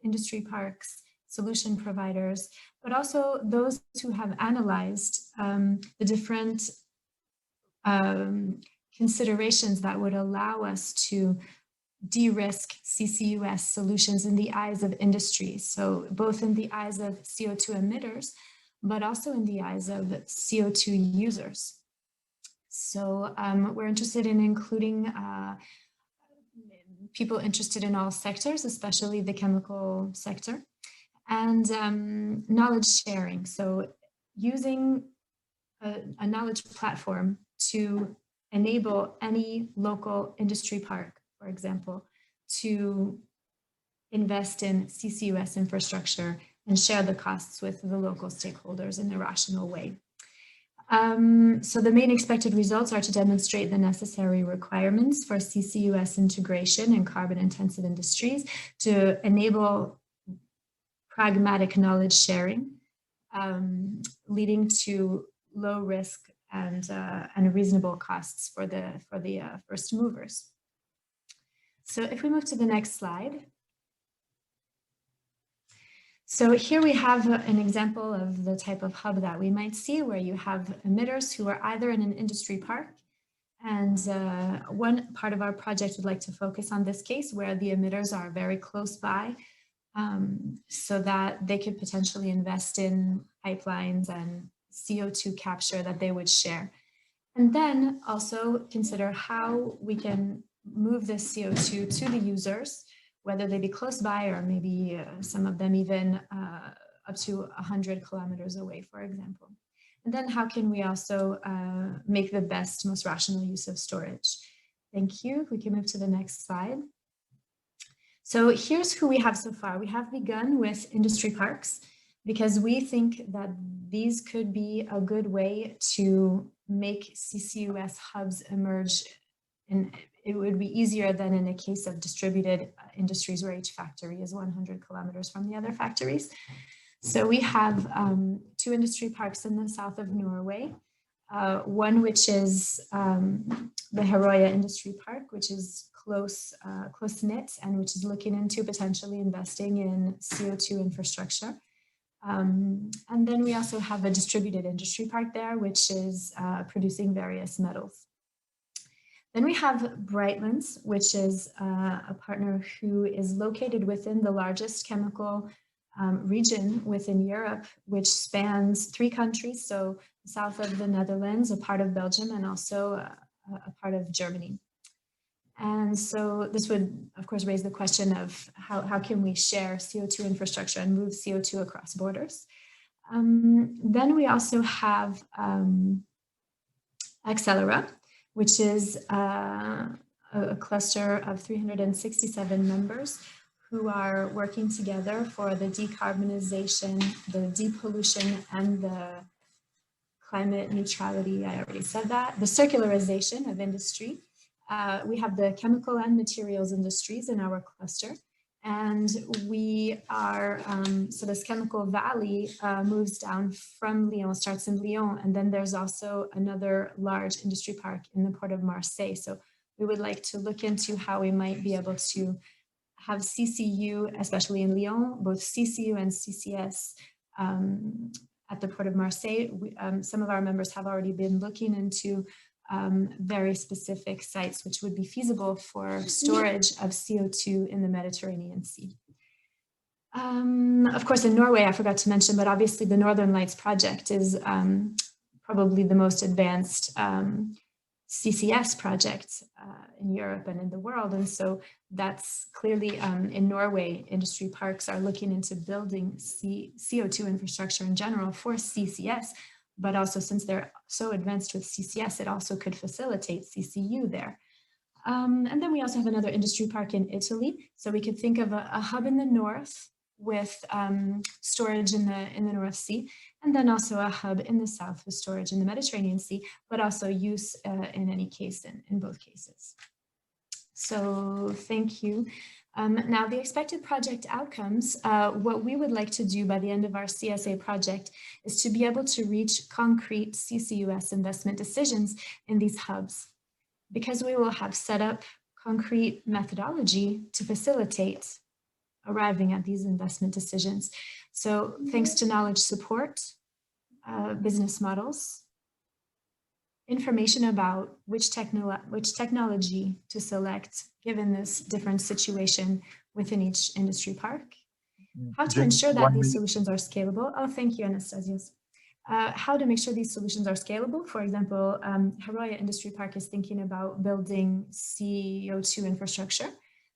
industry parks, solution providers, but also those who have analyzed the different considerations that would allow us to de-risk CCUS solutions in the eyes of industry. So both in the eyes of CO2 emitters, but also in the eyes of CO2 users. So we're interested in including people interested in all sectors, especially the chemical sector, and knowledge sharing. So using a knowledge platform to enable any local industry park, for example, to invest in CCUS infrastructure and share the costs with the local stakeholders in a rational way. So the main expected results are to demonstrate the necessary requirements for CCUS integration in carbon-intensive industries, to enable pragmatic knowledge sharing, leading to low risk and reasonable costs for the first movers. So if we move to the next slide. So here we have an example of the type of hub that we might see, where you have emitters who are either in an industry park, and one part of our project would like to focus on this case where the emitters are very close by, so that they could potentially invest in pipelines and CO2 capture that they would share. And then also consider how we can move this CO2 to the users, whether they be close by or maybe some of them even up to 100 kilometers away, for example. And then how can we also make the best, most rational use of storage? Thank you. We can move to the next slide. So here's who we have so far. We have begun with industry parks because we think that these could be a good way to make CCUS hubs emerge, and it would be easier than in a case of distributed industries where each factory is 100 kilometers from the other factories. So we have 2 industry parks in the south of Norway, one which is the Herøya Industry Park, which is close-knit and which is looking into potentially investing in CO2 infrastructure. And then we also have a distributed industry park there, which is producing various metals. Then we have Brightlands, which is a partner who is located within the largest chemical region within Europe, which spans 3 countries, so south of the Netherlands, a part of Belgium, and also a part of Germany. And so this would, of course, raise the question of how can we share CO2 infrastructure and move CO2 across borders. Then we also have Accelera, which is a cluster of 367 members who are working together for the decarbonization, the depollution, and the climate neutrality. I already said that. The circularization of industry. We have the chemical and materials industries in our cluster. And we are, so this chemical valley moves down from Lyon, starts in Lyon, and then there's also another large industry park in the port of Marseille. So we would like to look into how we might be able to have CCU, especially in Lyon, both CCU and CCS at the port of Marseille. Some of our members have already been looking into very specific sites which would be feasible for storage of CO2 in the Mediterranean Sea. Of course, in Norway, I forgot to mention, but obviously the Northern Lights project is probably the most advanced CCS project in Europe and in the world. And so that's clearly in Norway, industry parks are looking into building CO2 infrastructure in general for CCS, but also since they're so advanced with CCS, it also could facilitate CCU there. And then we also have another industry park in Italy. So we could think of a hub in the north with storage in the North Sea, and then also a hub in the south with storage in the Mediterranean Sea, but also use in any case, in both cases. So thank you. Now the expected project outcomes, what we would like to do by the end of our CSA project is to be able to reach concrete CCUS investment decisions in these hubs, because we will have set up concrete methodology to facilitate arriving at these investment decisions. So thanks to knowledge support, business models, information about which technology to select given this different situation within each industry park, how to ensure that these solutions are scalable. Oh, thank you, Anastasios. How to make sure these solutions are scalable. For example, Herøya Industry Park is thinking about building CO2 infrastructure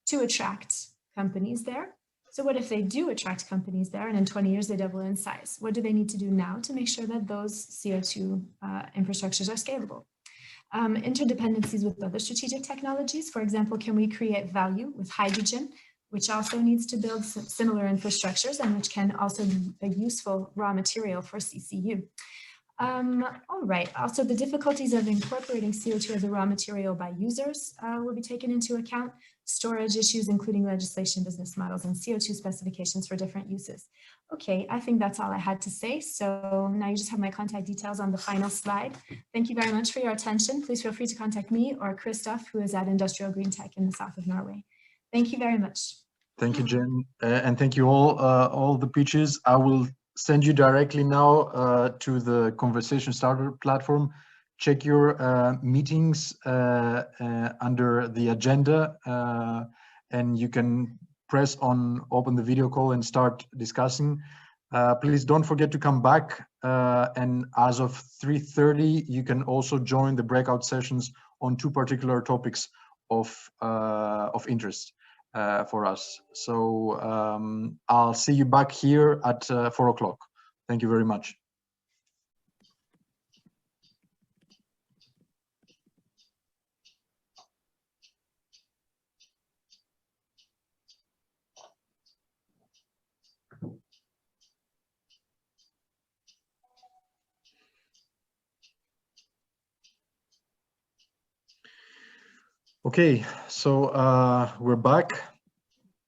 to attract companies there. So what if they do attract companies there and in 20 years they double in size? What do they need to do now to make sure that those CO2 infrastructures are scalable? Interdependencies with other strategic technologies. For example, can we create value with hydrogen, which also needs to build similar infrastructures and which can also be a useful raw material for CCU? All right, also the difficulties of incorporating CO2 as a raw material by users will be taken into account. Storage issues, including legislation, business models, and CO2 specifications for different uses. Okay, I think that's all I had to say. So now you just have my contact details on the final slide. Thank you very much for your attention. Please feel free to contact me or Christoph, who is at Industrial Green Tech in the south of Norway. Thank you very much. Thank you, Jen, and thank you all the pitches. I will send you directly now to the conversation starter platform. Check your meetings under the agenda, and you can press on open the video call and start discussing. Please don't forget to come back, and as of 3:30 you can also join the breakout sessions on two particular topics of interest for us. So I'll see you back here at 4 o'clock. Thank you very much. Okay, so we're back.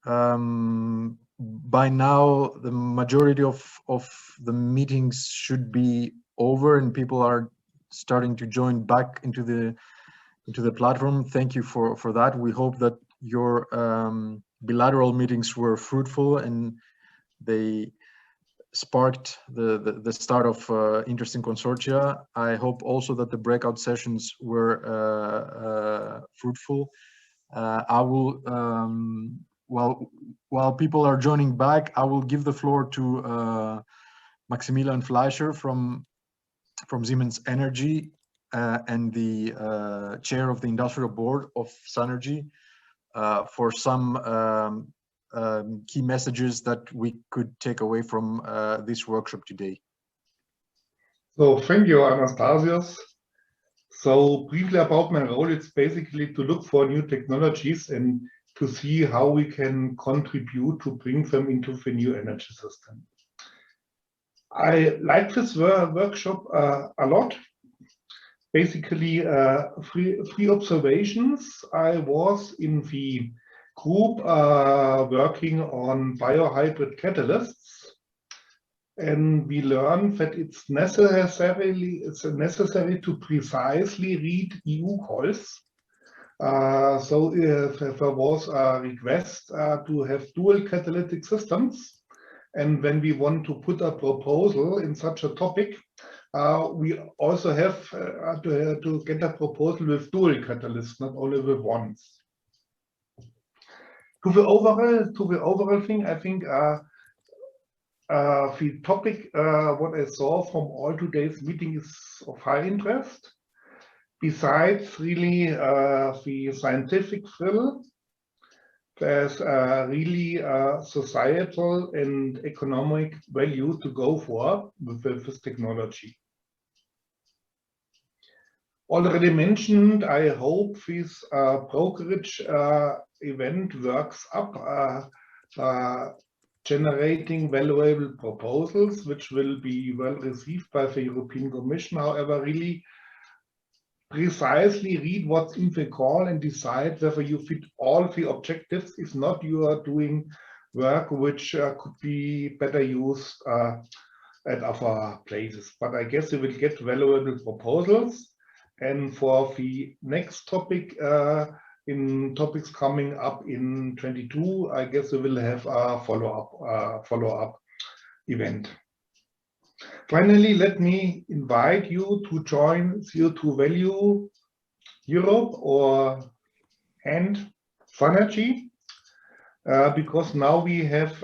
By now, the majority of the meetings should be over, and people are starting to join back into the platform. Thank you for that. We hope that your bilateral meetings were fruitful and they sparked the start of interesting consortia. I hope also that the breakout sessions were fruitful. I will, while people are joining back, I will give the floor to Maximilian Fleischer from Siemens Energy and the chair of the industrial board of SUNERGY for some key messages that we could take away from this workshop today. So thank you, Anastasios. So briefly about my role, it's basically to look for new technologies and to see how we can contribute to bring them into the new energy system. I like this workshop a lot. Basically, three observations. I was in the group working on biohybrid catalysts, and we learned that it's necessary to precisely read EU calls. So there was a request to have dual catalytic systems, and when we want to put a proposal in such a topic, we also have to get a proposal with dual catalysts, not only with ones. To the overall thing, I think the topic what I saw from all today's meeting is of high interest. Besides really the scientific thrill, there's really societal and economic value to go for with this technology. Already mentioned, I hope this brokerage event works up, generating valuable proposals, which will be well received by the European Commission. However, really precisely read what's in the call and decide whether you fit all the objectives. If not, you are doing work which could be better used at other places. But I guess you will get valuable proposals. And for the next topic, in topics coming up in 22, I guess we will have a follow-up event. Finally, let me invite you to join CO2 Value Europe and SUNERGY, because now we have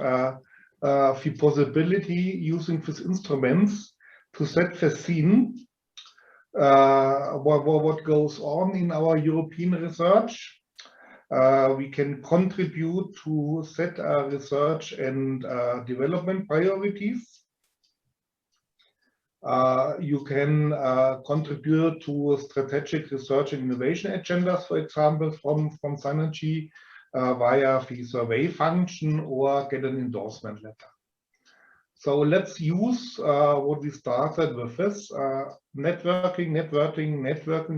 the possibility using these instruments to set the scene what goes on in our European research. We can contribute to set research and development priorities. You can contribute to strategic research and innovation agendas, for example, from SUNERGY via the survey function or get an endorsement letter. So let's use what we started with this, networking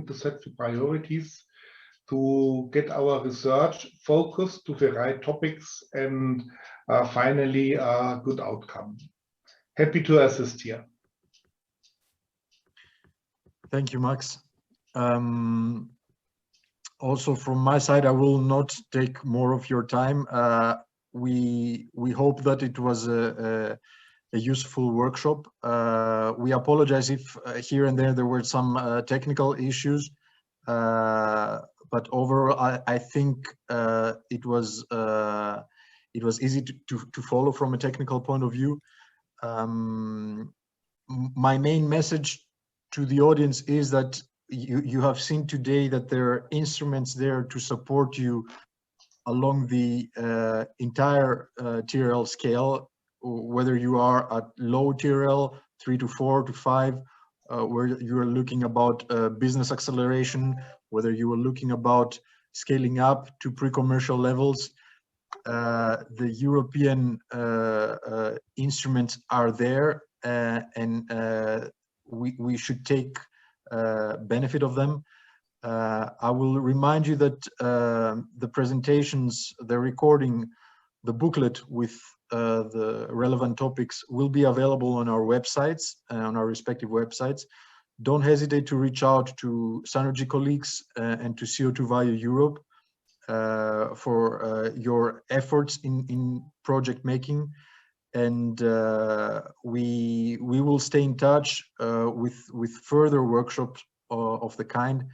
to set the priorities, to get our research focused to the right topics, and finally a good outcome. Happy to assist here. Thank you, Max. Also from my side, I will not take more of your time. we hope that it was a useful workshop. We apologize if here and there were some technical issues, but overall I think it was easy to follow from a technical point of view. My main message to the audience is that you have seen today that there are instruments there to support you along the entire TRL scale, whether you are at low TRL, 3 to 4 to 5, where you are looking about business acceleration, whether you are looking about scaling up to pre-commercial levels. The European instruments are there, and we should take benefit of them. I will remind you that the presentations, the recording, the booklet with the relevant topics will be available on our websites, on our respective websites. Don't hesitate to reach out to SUNERGY colleagues and to CO2 Value Europe for your efforts in project making. And we will stay in touch with further workshops of the kind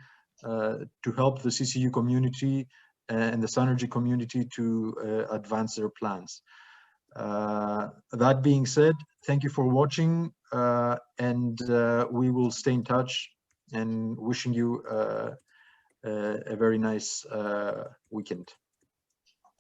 to help the CCU community and the SUNERGY community to advance their plans. That being said, thank you for watching, and we will stay in touch, and wishing you a very nice weekend.